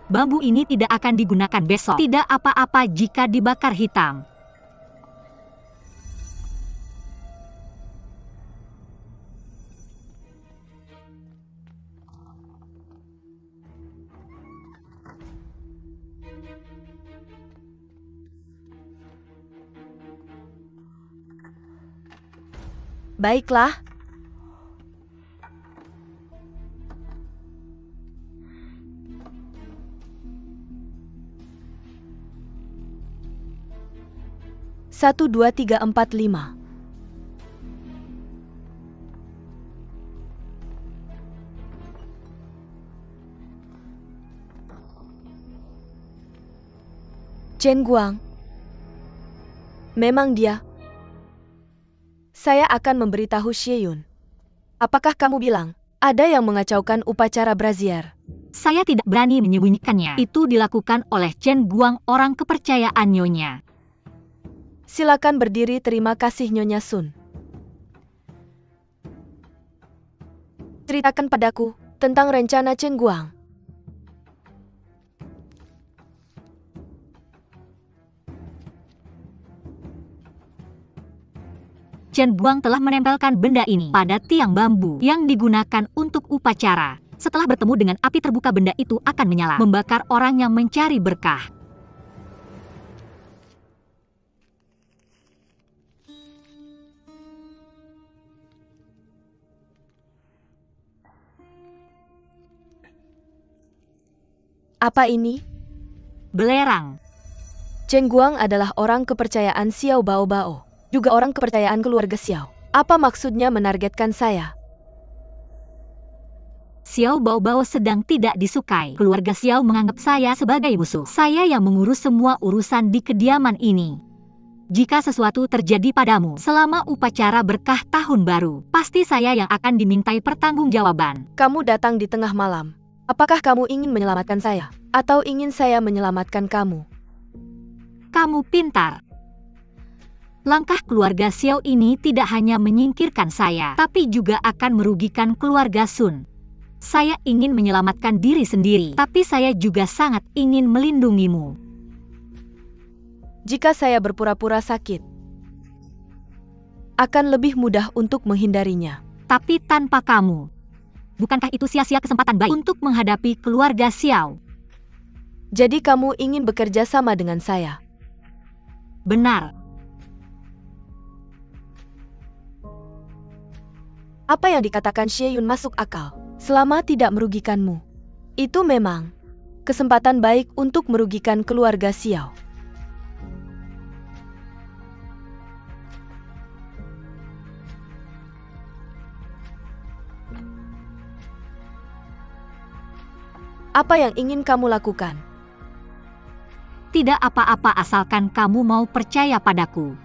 Bambu ini tidak akan digunakan besok. Tidak apa-apa jika dibakar hitam.
Baiklah. Satu, dua, tiga, empat, lima. Chen Guang. Memang dia. Saya akan memberitahu Xie Yun. Apakah kamu bilang, ada yang mengacaukan upacara brazier?
Saya tidak berani menyembunyikannya. Itu dilakukan oleh Chen Guang, orang kepercayaan Nyonya.
Silakan berdiri, terima kasih Nyonya Sun. Ceritakan padaku tentang rencana Chen Guang.
Chen Guang telah menempelkan benda ini pada tiang bambu yang digunakan untuk upacara. Setelah bertemu dengan api terbuka, benda itu akan menyala, membakar orang yang mencari berkah.
Apa ini?
Belerang.
Chen Guang adalah orang kepercayaan Xiao Bao Bao, juga orang kepercayaan keluarga Xiao. Apa maksudnya menargetkan saya?
Xiao Bao Bao sedang tidak disukai. Keluarga Xiao menganggap saya sebagai musuh. Saya yang mengurus semua urusan di kediaman ini. Jika sesuatu terjadi padamu selama upacara berkah tahun baru, pasti saya yang akan dimintai pertanggungjawaban.
Kamu datang di tengah malam. Apakah kamu ingin menyelamatkan saya? Atau ingin saya menyelamatkan kamu?
Kamu pintar. Langkah keluarga Xiao ini tidak hanya menyingkirkan saya, tapi juga akan merugikan keluarga Sun. Saya ingin menyelamatkan diri sendiri, tapi saya juga sangat ingin melindungimu.
Jika saya berpura-pura sakit, akan lebih mudah untuk menghindarinya.
Tapi tanpa kamu, bukankah itu sia-sia kesempatan baik untuk menghadapi keluarga Xiao?
Jadi kamu ingin bekerja sama dengan saya?
Benar.
Apa yang dikatakan Xie Yun masuk akal, selama tidak merugikanmu. Itu memang kesempatan baik untuk merugikan keluarga Xiao. Apa yang ingin kamu lakukan?
Tidak apa-apa asalkan kamu mau percaya padaku.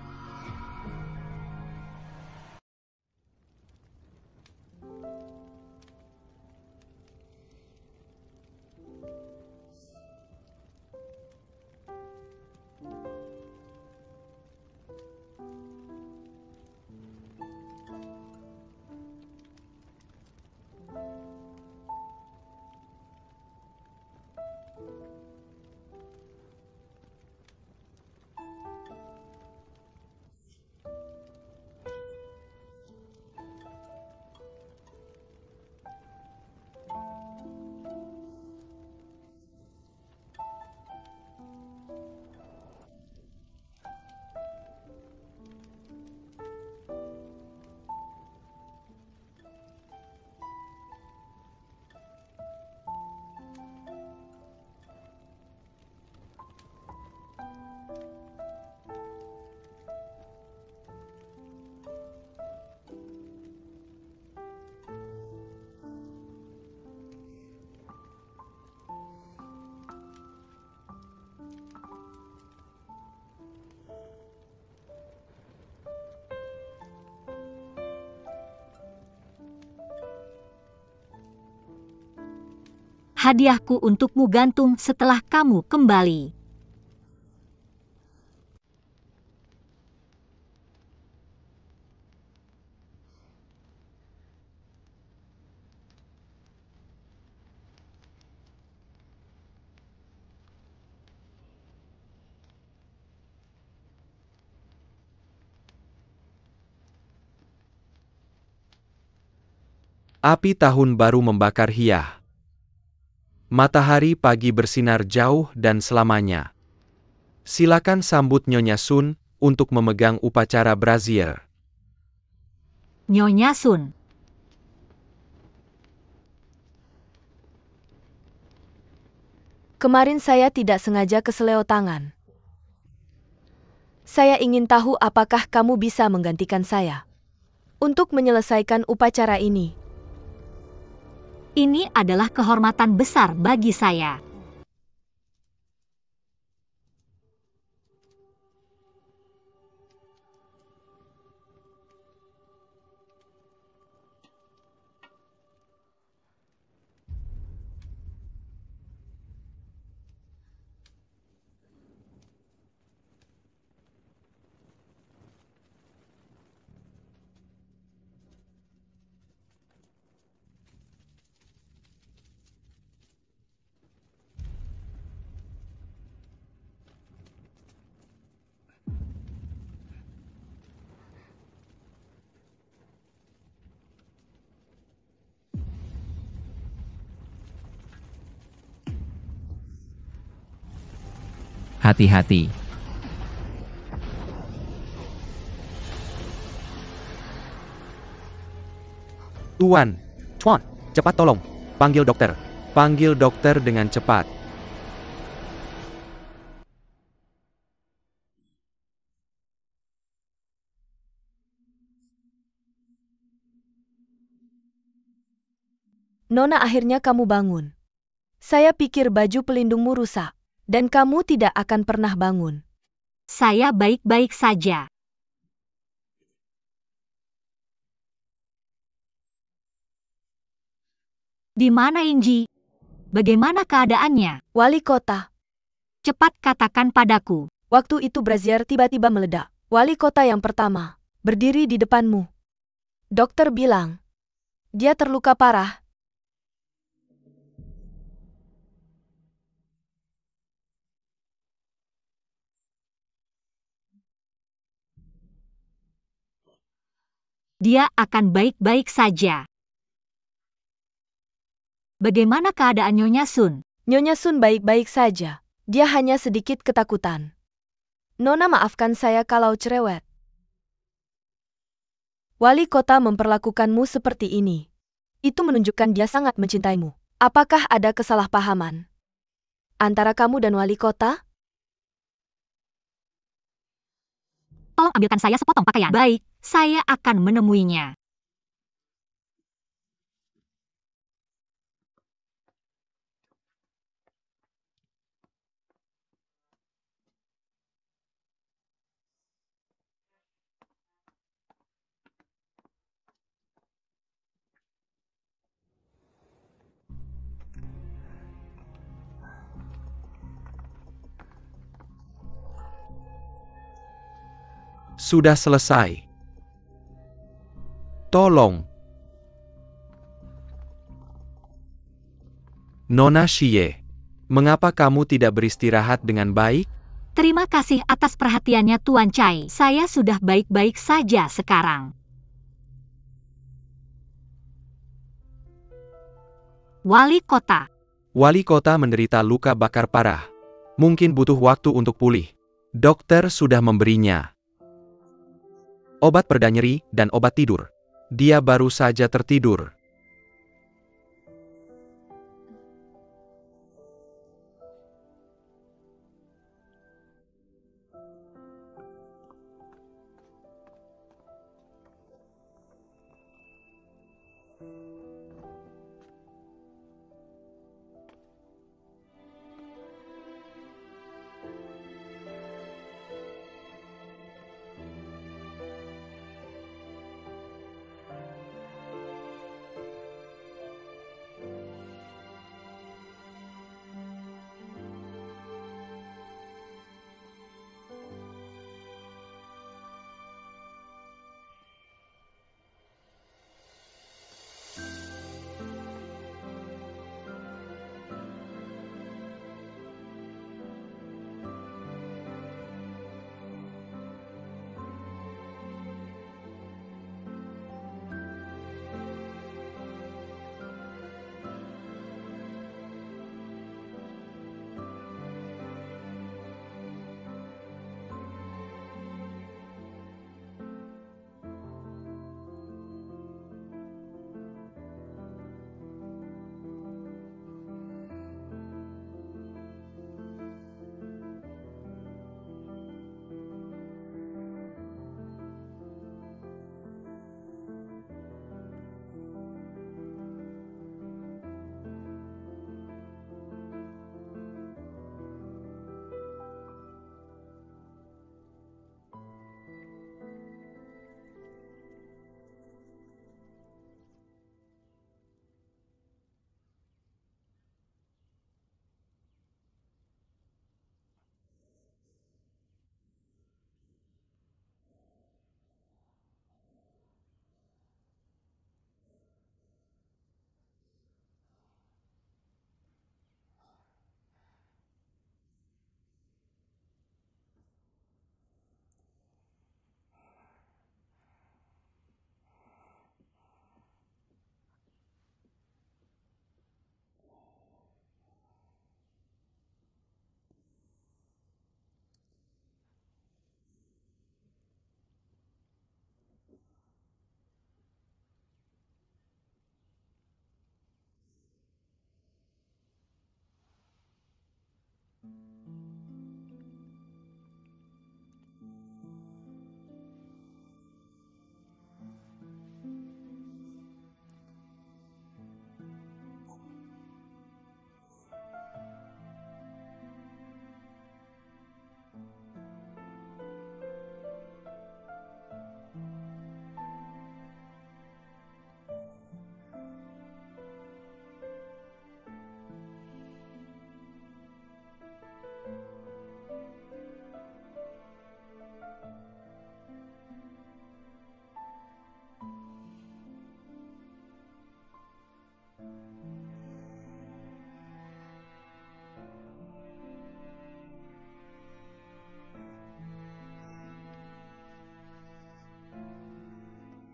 Hadiahku untukmu gantung setelah kamu kembali.
Api tahun baru membakar Hiyah. Matahari pagi bersinar jauh dan selamanya. Silakan sambut Nyonya Sun untuk memegang upacara brazier.
Nyonya Sun.
Kemarin saya tidak sengaja keseleo tangan. Saya ingin tahu apakah kamu bisa menggantikan saya untuk menyelesaikan upacara ini.
Ini adalah kehormatan besar bagi saya.
Hati-hati.
Tuan, cepat tolong. Panggil dokter. Panggil dokter dengan cepat.
Nona, akhirnya kamu bangun. Saya pikir baju pelindungmu rusak, dan kamu tidak akan pernah bangun.
Saya baik-baik saja. Di mana Inji? Bagaimana keadaannya?
Wali kota.
Cepat katakan padaku.
Waktu itu brazier tiba-tiba meledak. Wali kota yang pertama berdiri di depanmu. Dokter bilang, dia terluka parah.
Dia akan baik-baik saja. Bagaimana keadaan Nyonya Sun?
Nyonya Sun baik-baik saja. Dia hanya sedikit ketakutan. Nona, maafkan saya kalau cerewet. Wali kota memperlakukanmu seperti ini. Itu menunjukkan dia sangat mencintaimu. Apakah ada kesalahpahaman antara kamu dan wali kota?
Tolong ambilkan saya sepotong pakaian. Baik, saya akan menemuinya.
Sudah selesai. Tolong. Nona Shie, mengapa kamu tidak beristirahat dengan baik?
Terima kasih atas perhatiannya Tuan Chai. Saya sudah baik-baik saja sekarang. Wali kota.
Wali kota menderita luka bakar parah. Mungkin butuh waktu untuk pulih. Dokter sudah memberinya obat pereda nyeri dan obat tidur. Dia baru saja tertidur.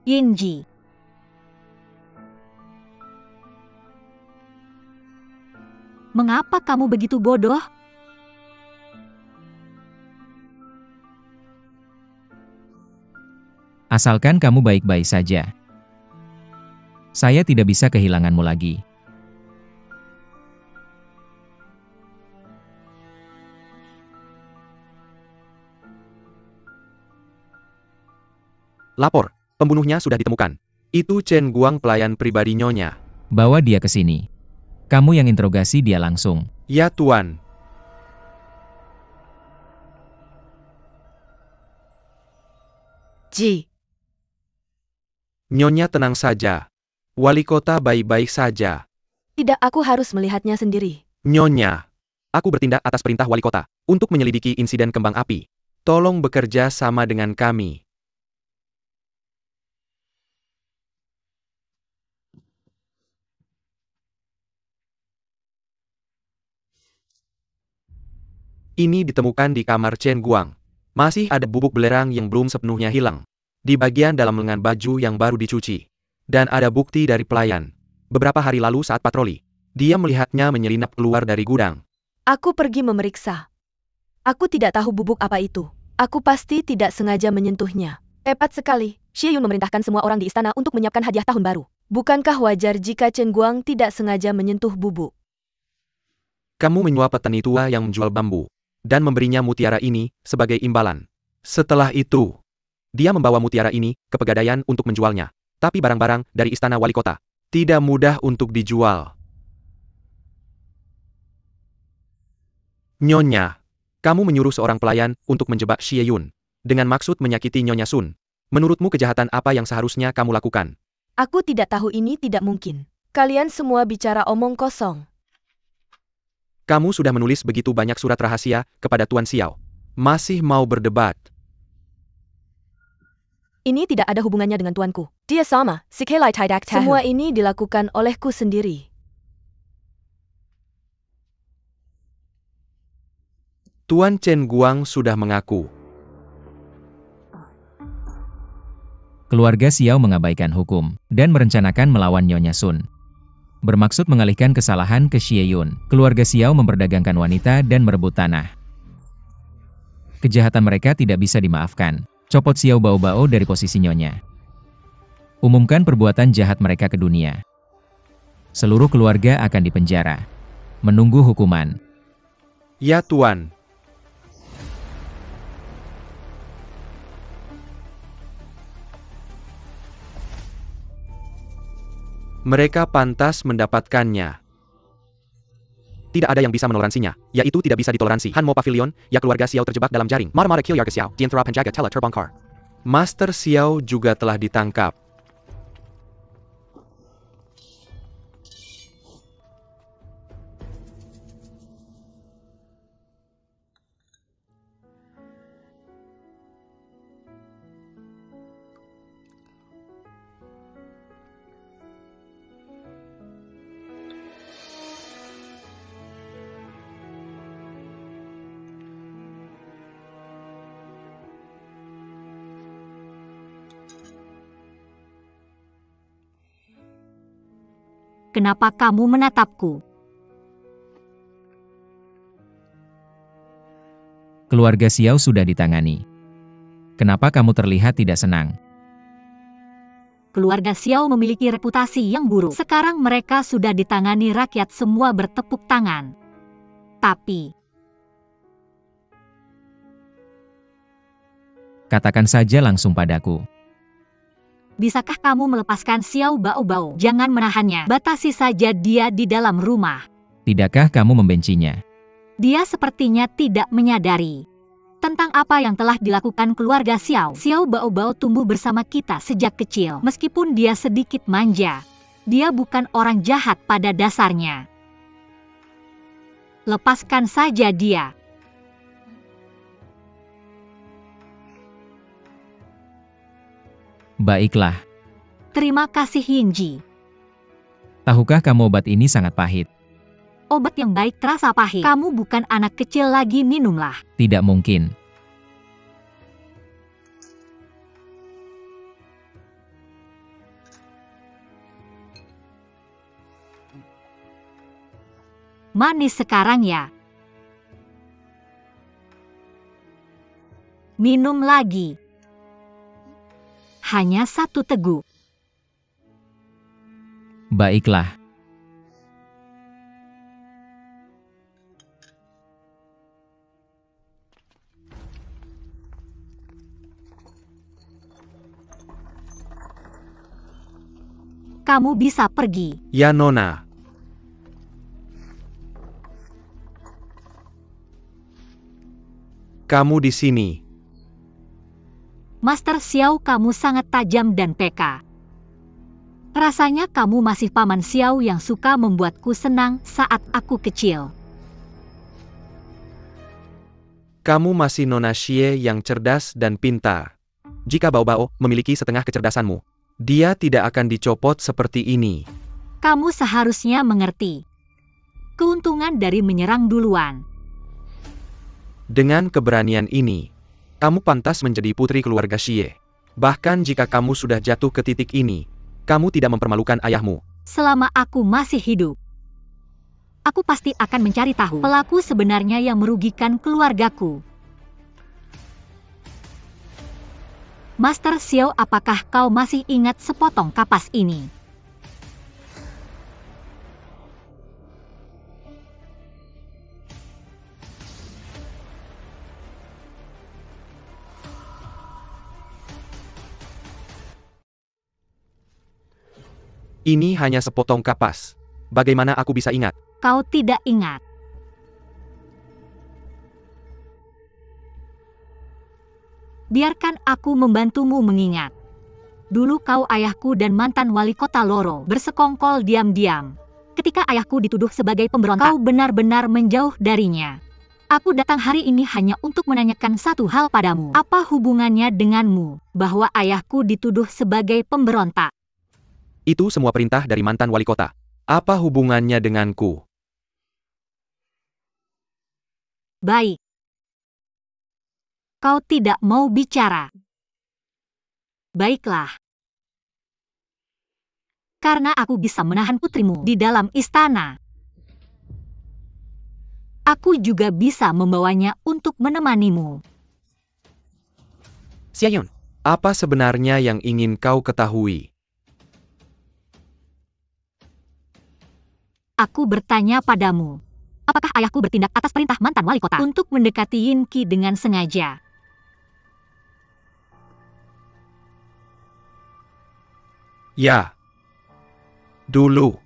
Yinji. Mengapa kamu begitu bodoh?
Asalkan kamu baik-baik saja. Saya tidak bisa kehilanganmu lagi.
Lapor, pembunuhnya sudah ditemukan. Itu Chen Guang, pelayan pribadi Nyonya.
Bawa dia ke sini. Kamu yang interogasi dia langsung.
Ya, Tuan.
Ji,
Nyonya tenang saja. Wali kota baik-baik saja.
tidak, aku harus melihatnya sendiri.
Nyonya, aku bertindak atas perintah wali kota untuk menyelidiki insiden kembang api. Tolong bekerja sama dengan kami. Ini ditemukan di kamar Chen Guang. Masih ada bubuk belerang yang belum sepenuhnya hilang. Di bagian dalam lengan baju yang baru dicuci. Dan ada bukti dari pelayan. Beberapa hari lalu saat patroli, dia melihatnya menyelinap keluar dari gudang.
Aku pergi memeriksa. Aku tidak tahu bubuk apa itu. Aku pasti tidak sengaja menyentuhnya. Tepat sekali, Xie Yun memerintahkan semua orang di istana untuk menyiapkan hadiah tahun baru. Bukankah wajar jika Chen Guang tidak sengaja menyentuh bubuk?
Kamu menyuap petani tua yang menjual bambu. Dan memberinya mutiara ini sebagai imbalan. Setelah itu, dia membawa mutiara ini ke pegadaian untuk menjualnya. Tapi barang-barang dari istana wali kota tidak mudah untuk dijual. Nyonya, kamu menyuruh seorang pelayan untuk menjebak Xie Yun dengan maksud menyakiti Nyonya Sun. Menurutmu kejahatan apa yang seharusnya kamu lakukan?
Aku tidak tahu, ini tidak mungkin. Kalian semua bicara omong kosong.
Kamu sudah menulis begitu banyak surat rahasia kepada Tuan Xiao. Masih mau berdebat?
Ini tidak ada hubungannya dengan tuanku. Dia sama, si Kelai tidak tahu. Semua ini dilakukan olehku sendiri.
Tuan Chen Guang sudah mengaku.
Keluarga Xiao mengabaikan hukum dan merencanakan melawan Nyonya Sun. Bermaksud mengalihkan kesalahan ke Xie Yun, keluarga Xiao memperdagangkan wanita dan merebut tanah. Kejahatan mereka tidak bisa dimaafkan. Copot Xiao Bao dari posisi Nyonya. Umumkan perbuatan jahat mereka ke dunia. Seluruh keluarga akan dipenjara. Menunggu hukuman.
Ya, Tuan. Mereka pantas mendapatkannya. Tidak ada yang bisa menoleransinya, yaitu tidak bisa ditoleransi. Hanmo Pavilion, ya keluarga Xiao terjebak dalam jaring. Mara-mara Kilyarga Xiao, Dienthra Penjaga Tela terbongkar. Master Xiao juga telah ditangkap.
Kenapa kamu menatapku?
Keluarga Xiao sudah ditangani. Kenapa kamu terlihat tidak senang?
Keluarga Xiao memiliki reputasi yang buruk. Sekarang mereka sudah ditangani rakyat, semua bertepuk tangan. Tapi,
Katakan saja langsung padaku.
bisakah kamu melepaskan Xiao Bao? Jangan menahannya. Batasi saja dia di dalam rumah.
Tidakkah kamu membencinya?
Dia sepertinya tidak menyadari tentang apa yang telah dilakukan keluarga Xiao. Xiao Bao tumbuh bersama kita sejak kecil. Meskipun dia sedikit manja, dia bukan orang jahat pada dasarnya. Lepaskan saja dia.
Baiklah.
Terima kasih Yinji.
Tahukah kamu obat ini sangat pahit?
Obat yang baik terasa pahit. Kamu bukan anak kecil lagi, minumlah.
Tidak mungkin.
Manis sekarang ya. Minum lagi. Hanya satu teguk.
Baiklah.
kamu bisa pergi.
Ya, Nona. Kamu di sini.
Master Xiao, kamu sangat tajam dan peka. Rasanya kamu masih Paman Xiao yang suka membuatku senang saat aku kecil.
Kamu masih Nona Xie yang cerdas dan pintar. Jika Bao Bao memiliki setengah kecerdasanmu, dia tidak akan dicopot seperti ini.
Kamu seharusnya mengerti keuntungan dari menyerang duluan.
Dengan keberanian ini, kamu pantas menjadi putri keluarga Xie. Bahkan jika kamu sudah jatuh ke titik ini, kamu tidak mempermalukan ayahmu.
Selama aku masih hidup, aku pasti akan mencari tahu pelaku sebenarnya yang merugikan keluargaku. Master Xiao, apakah kau masih ingat sepotong kapas ini?
Ini hanya sepotong kapas. Bagaimana aku bisa ingat?
Kau tidak ingat. Biarkan aku membantumu mengingat. Dulu kau, ayahku dan mantan wali kota Loro bersekongkol diam-diam. Ketika ayahku dituduh sebagai pemberontak, kau benar-benar menjauh darinya. Aku datang hari ini hanya untuk menanyakan satu hal padamu. Apa hubungannya denganmu bahwa ayahku dituduh sebagai pemberontak?
Itu semua perintah dari mantan wali kota. Apa hubungannya denganku?
Baik. Kau tidak mau bicara. Baiklah. Karena aku bisa menahan putrimu di dalam istana, aku juga bisa membawanya untuk menemanimu.
Xiayun, apa sebenarnya yang ingin kau ketahui?
Aku bertanya padamu, apakah ayahku bertindak atas perintah mantan wali kota untuk mendekati Yin Qi dengan sengaja?
Ya. Dulu.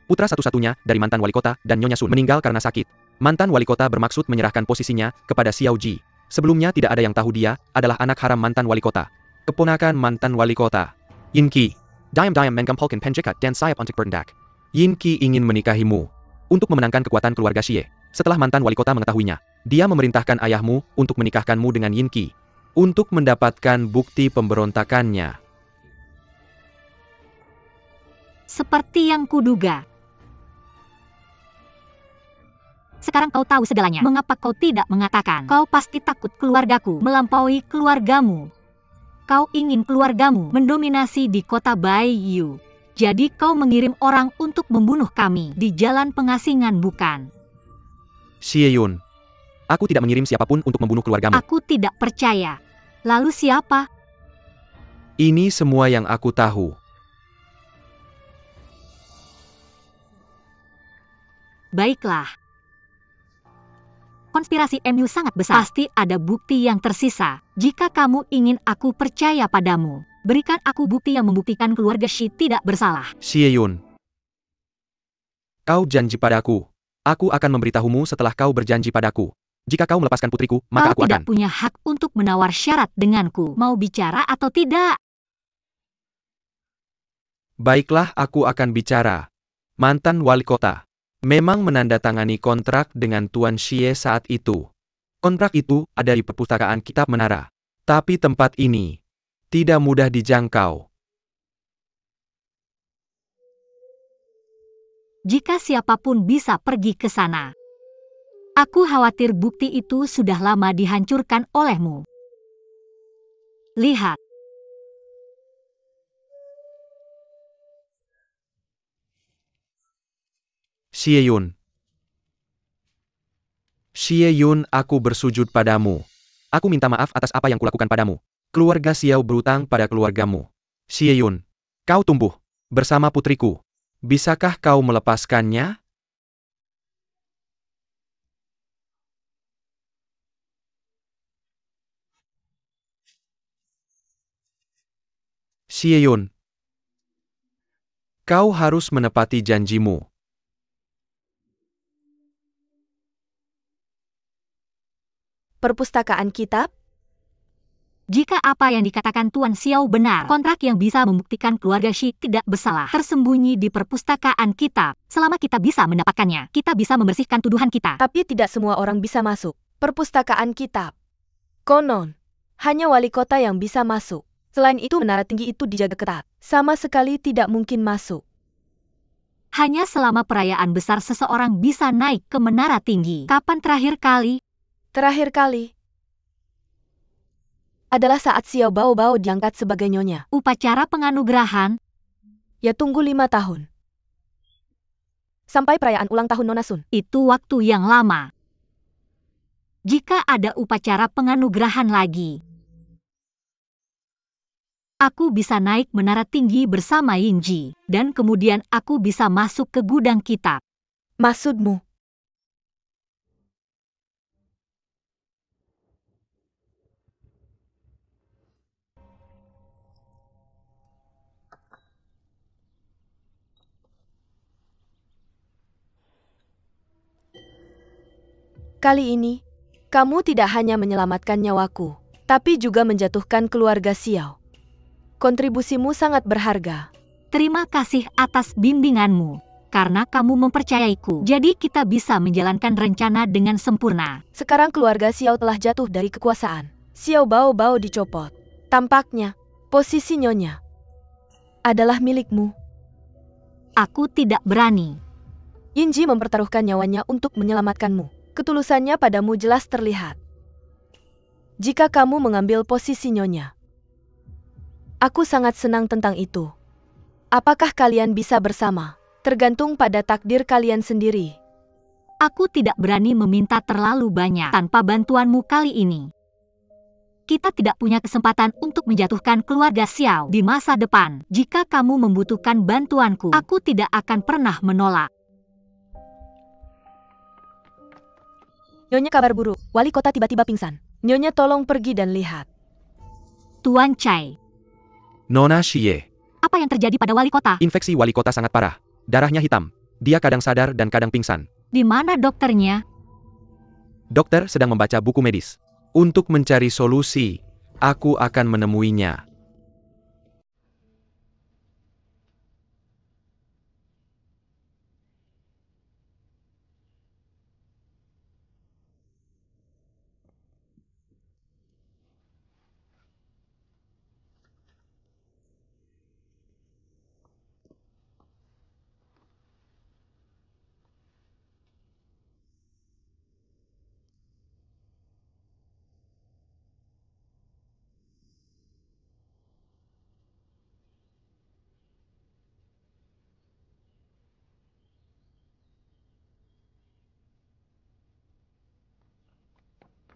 Putra satu-satunya dari mantan wali kota dan Nyonya Sun meninggal karena sakit. Mantan wali kota bermaksud menyerahkan posisinya kepada Xiao Ji. Sebelumnya tidak ada yang tahu dia adalah anak haram mantan wali kota. Keponakan mantan wali kota. Yin Qi. Diam-diam menggampalkan penjekat dan sayap untuk bertindak. Yin Qi ingin menikahimu. Untuk memenangkan kekuatan keluarga Xie. Setelah mantan wali kota mengetahuinya, dia memerintahkan ayahmu untuk menikahkanmu dengan Yin Qi. Untuk mendapatkan bukti pemberontakannya.
Seperti yang kuduga. Sekarang kau tahu segalanya. Mengapa kau tidak mengatakan? Kau pasti takut keluargaku melampaui keluargamu. Kau ingin keluargamu mendominasi di kota Baiyu. Jadi kau mengirim orang untuk membunuh kami di jalan pengasingan, bukan?
Xieyun. Aku tidak mengirim siapapun untuk membunuh keluargamu.
Aku tidak percaya. Lalu siapa?
Ini semua yang aku tahu.
Baiklah. Konspirasi MU sangat besar. Pasti ada bukti yang tersisa. Jika kamu ingin aku percaya padamu, berikan aku bukti yang membuktikan keluarga Shi tidak bersalah.
Xieyun. Kau janji padaku. Aku akan memberitahumu setelah kau berjanji padaku. Jika kau melepaskan putriku, maka
Kau
aku
tidak
akan.
punya hak untuk menawar syarat denganku. Mau bicara atau tidak?
Baiklah, aku akan bicara. Mantan wali kota memang menandatangani kontrak dengan Tuan Xie saat itu. Kontrak itu ada di perpustakaan kitab menara. Tapi tempat ini tidak mudah dijangkau.
Jika siapapun bisa pergi ke sana. Aku khawatir bukti itu sudah lama dihancurkan olehmu. Lihat.
Xieyun. Xieyun, aku bersujud padamu. Aku minta maaf atas apa yang kulakukan padamu. Keluarga Xiao berutang pada keluargamu. Xieyun, kau tumbuh bersama putriku. Bisakah kau melepaskannya? Xieyun. Kau harus menepati janjimu.
Perpustakaan kitab?
Jika apa yang dikatakan Tuan Xiao benar, kontrak yang bisa membuktikan keluarga Shi tidak bersalah tersembunyi di perpustakaan kitab. Selama kita bisa mendapatkannya, kita bisa membersihkan tuduhan kita.
Tapi tidak semua orang bisa masuk. Perpustakaan kitab. Konon, hanya wali kota yang bisa masuk. Selain itu menara tinggi itu dijaga ketat. Sama sekali tidak mungkin masuk.
Hanya selama perayaan besar seseorang bisa naik ke menara tinggi. Kapan terakhir kali?
Terakhir kali adalah saat Xiao Bao diangkat sebagai nyonya.
Upacara penganugerahan?
Ya tunggu 5 tahun. Sampai perayaan ulang tahun Nona Sun.
Itu waktu yang lama. Jika ada upacara penganugerahan lagi, aku bisa naik menara tinggi bersama Yinji, dan kemudian aku bisa masuk ke gudang kitab.
Maksudmu? Kali ini, kamu tidak hanya menyelamatkan nyawaku, tapi juga menjatuhkan keluarga Xiao. Kontribusimu sangat berharga.
Terima kasih atas bimbinganmu. Karena kamu mempercayaiku, jadi kita bisa menjalankan rencana dengan sempurna.
Sekarang keluarga Xiao telah jatuh dari kekuasaan. Xiao Bao dicopot. Tampaknya, posisi nyonya adalah milikmu.
Aku tidak berani.
Yinji mempertaruhkan nyawanya untuk menyelamatkanmu. Ketulusannya padamu jelas terlihat. Jika kamu mengambil posisi nyonya, aku sangat senang tentang itu. Apakah kalian bisa bersama? Tergantung pada takdir kalian sendiri.
Aku tidak berani meminta terlalu banyak tanpa bantuanmu kali ini. Kita tidak punya kesempatan untuk menjatuhkan keluarga Xiao di masa depan. Jika kamu membutuhkan bantuanku, aku tidak akan pernah menolak.
Nyonya, kabar buruk. Wali kota tiba-tiba pingsan. Nyonya tolong pergi dan lihat.
Tuan Chai,
Nona Xie.
apa yang terjadi pada wali kota?
Infeksi wali kota sangat parah. Darahnya hitam. Dia kadang sadar dan kadang pingsan.
Di mana dokternya?
Dokter sedang membaca buku medis. Untuk mencari solusi, aku akan menemuinya.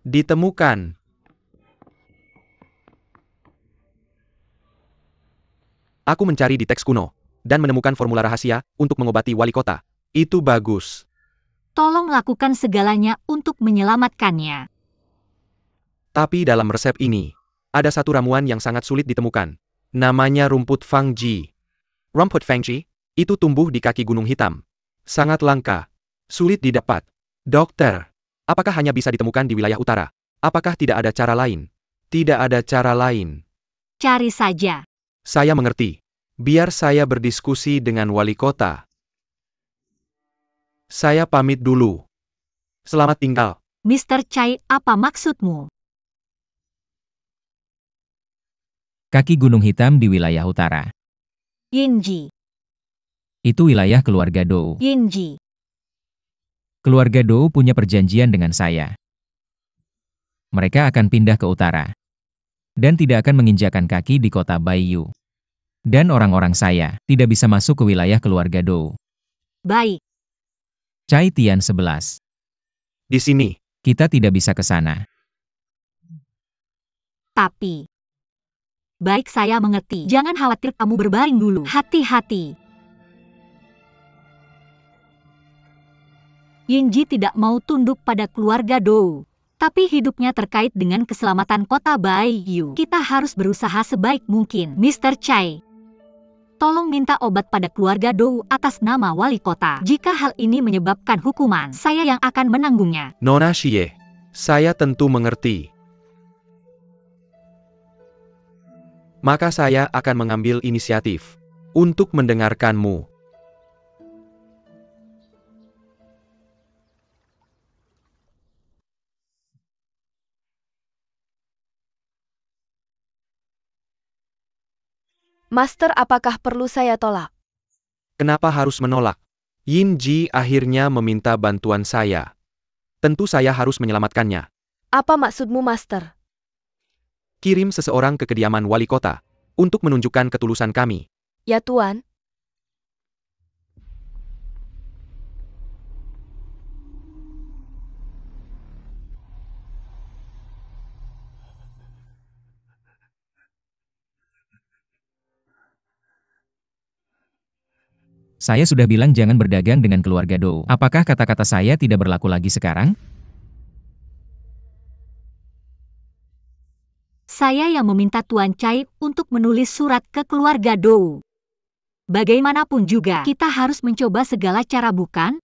Ditemukan. Aku mencari di teks kuno, dan menemukan formula rahasia untuk mengobati wali kota. Itu bagus.
Tolong lakukan segalanya untuk menyelamatkannya.
Tapi dalam resep ini, ada satu ramuan yang sangat sulit ditemukan. Namanya rumput Fangji. Rumput Fangji, itu tumbuh di kaki gunung hitam. Sangat langka. Sulit didapat. Dokter, apakah hanya bisa ditemukan di wilayah utara? Apakah tidak ada cara lain? Tidak ada cara lain.
Cari saja.
Saya mengerti. Biar saya berdiskusi dengan wali kota. Saya pamit dulu. Selamat tinggal.
Mr. Chai, apa maksudmu?
Kaki gunung hitam di wilayah utara.
Yinji,
Itu wilayah keluarga Dou.
Yinji.
Keluarga Dou punya perjanjian dengan saya. Mereka akan pindah ke utara. Dan tidak akan menginjakan kaki di kota Baiyu. Dan orang-orang saya tidak bisa masuk ke wilayah keluarga Dou.
Baik.
Chai Tian 11.
Di sini.
Kita tidak bisa ke sana.
Tapi, baik, saya mengerti. Jangan khawatir, kamu berbaring dulu. Hati-hati. Yinji tidak mau tunduk pada keluarga Dou. Tapi hidupnya terkait dengan keselamatan kota Baiyu. Kita harus berusaha sebaik mungkin, Mr. Chai. Tolong minta obat pada keluarga Dou atas nama wali kota. Jika hal ini menyebabkan hukuman, saya yang akan menanggungnya.
Nona Xie, saya tentu mengerti. Maka saya akan mengambil inisiatif untuk mendengarkanmu.
Master, apakah perlu saya tolak?
Kenapa harus menolak? Yin Ji akhirnya meminta bantuan saya. Tentu saya harus menyelamatkannya.
Apa maksudmu, Master?
Kirim seseorang ke kediaman wali kota untuk menunjukkan ketulusan kami.
Ya, Tuan.
Saya sudah bilang jangan berdagang dengan keluarga Dou. Apakah kata-kata saya tidak berlaku lagi sekarang?
Saya yang meminta Tuan Cai untuk menulis surat ke keluarga Dou. Bagaimanapun juga, kita harus mencoba segala cara, bukan?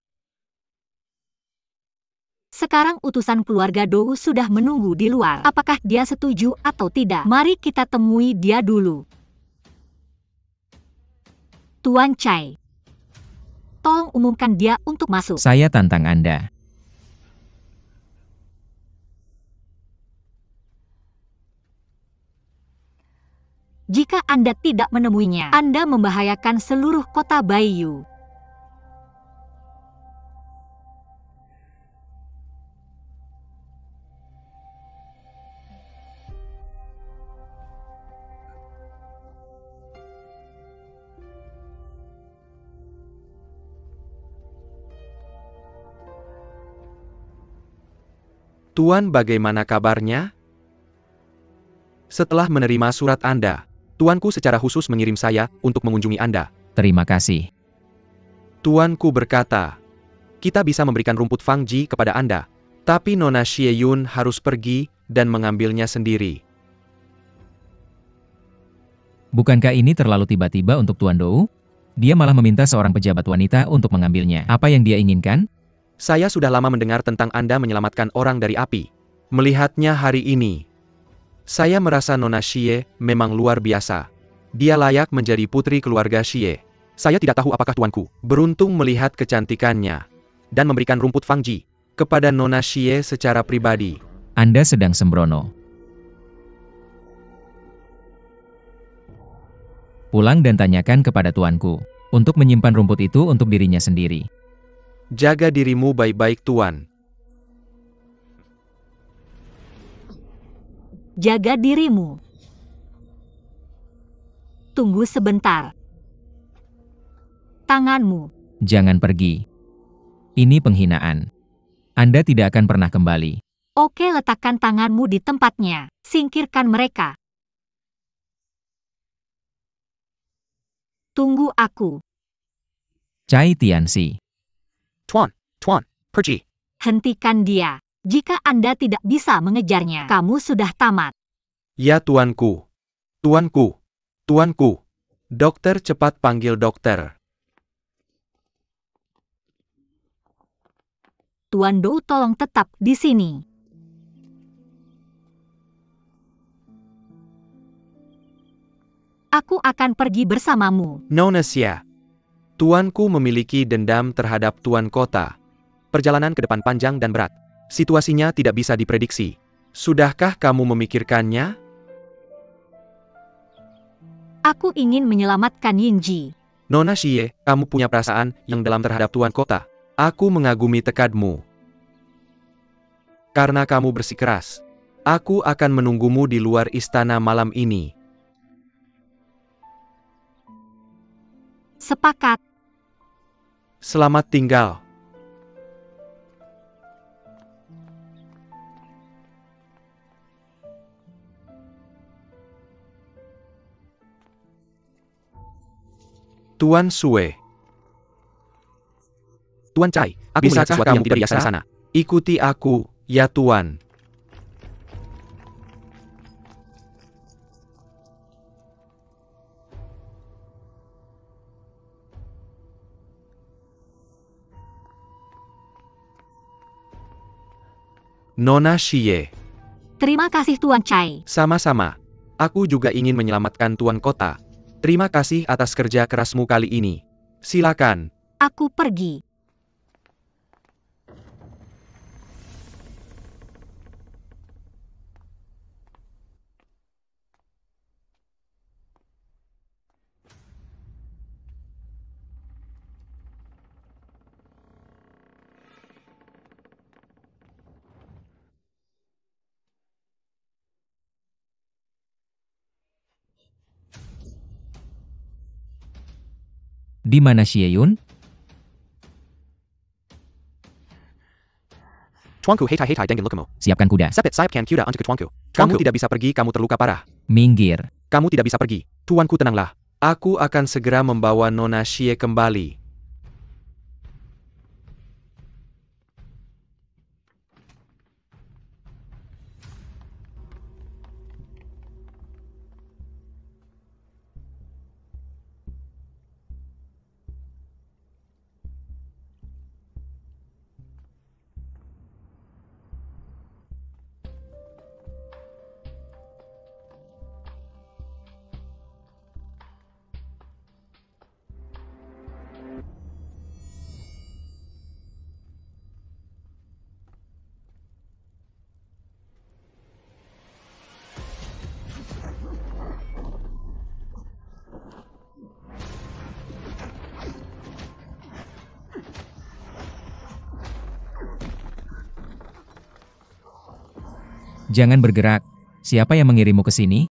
Sekarang utusan keluarga Dou sudah menunggu di luar. Apakah dia setuju atau tidak? Mari kita temui dia dulu. Tuan Cai, tolong umumkan dia untuk masuk.
Saya tantang Anda.
Jika Anda tidak menemuinya, Anda membahayakan seluruh kota Baiyu.
Tuan, bagaimana kabarnya? Setelah menerima surat Anda, Tuanku secara khusus mengirim saya untuk mengunjungi Anda.
Terima kasih.
Tuanku berkata, kita bisa memberikan rumput Fang Ji kepada Anda, tapi Nona Xie Yun harus pergi dan mengambilnya sendiri.
Bukankah ini terlalu tiba-tiba untuk Tuan Dou? Dia malah meminta seorang pejabat wanita untuk mengambilnya. Apa yang dia inginkan?
Saya sudah lama mendengar tentang Anda menyelamatkan orang dari api. Melihatnya hari ini, saya merasa Nona Xie memang luar biasa. Dia layak menjadi putri keluarga Xie. Saya tidak tahu apakah Tuanku beruntung melihat kecantikannya dan memberikan rumput Fang Ji kepada Nona Xie secara pribadi.
Anda sedang sembrono. Pulang dan tanyakan kepada tuanku untuk menyimpan rumput itu untuk dirinya sendiri.
Jaga dirimu baik-baik, Tuan.
Jaga dirimu. Tunggu sebentar. Tanganmu.
Jangan pergi. Ini penghinaan. Anda tidak akan pernah kembali.
Oke, letakkan tanganmu di tempatnya. Singkirkan mereka. Tunggu aku.
Cai Tianxi.
Tuan, pergi.
Hentikan dia. Jika Anda tidak bisa mengejarnya, kamu sudah tamat.
Ya, Tuanku. Tuanku. Tuanku. Dokter, cepat panggil dokter.
Tuan Dou, tolong tetap di sini. Aku akan pergi bersamamu.
Nona Xie. Tuanku memiliki dendam terhadap Tuan Kota. Perjalanan ke depan panjang dan berat. Situasinya tidak bisa diprediksi. Sudahkah kamu memikirkannya?
Aku ingin menyelamatkan Yinji.
Nona Xie, kamu punya perasaan yang dalam terhadap Tuan Kota. Aku mengagumi tekadmu. Karena kamu bersikeras, aku akan menunggumu di luar istana malam ini.
Sepakat.
Selamat tinggal. Tuan Sue. Tuan Cai, aku melihat sesuatu yang tidak biasa di sana. Ikuti aku, ya Tuan. Nona Xie.
Terima kasih Tuan Chai.
Sama-sama. Aku juga ingin menyelamatkan Tuan Kota. Terima kasih atas kerja kerasmu kali ini. Silakan.
Aku pergi.
Di mana Xie Yun?
Tuanku hetai dengan lukamu.
Siapkan kuda.
Sepet sayapkan kuda untuk tuanku. Kamu tidak bisa pergi, kamu terluka parah.
Minggir.
Kamu tidak bisa pergi. Tuanku tenanglah. Aku akan segera membawa Nona Xie kembali.
Jangan bergerak. Siapa yang mengirimu ke sini?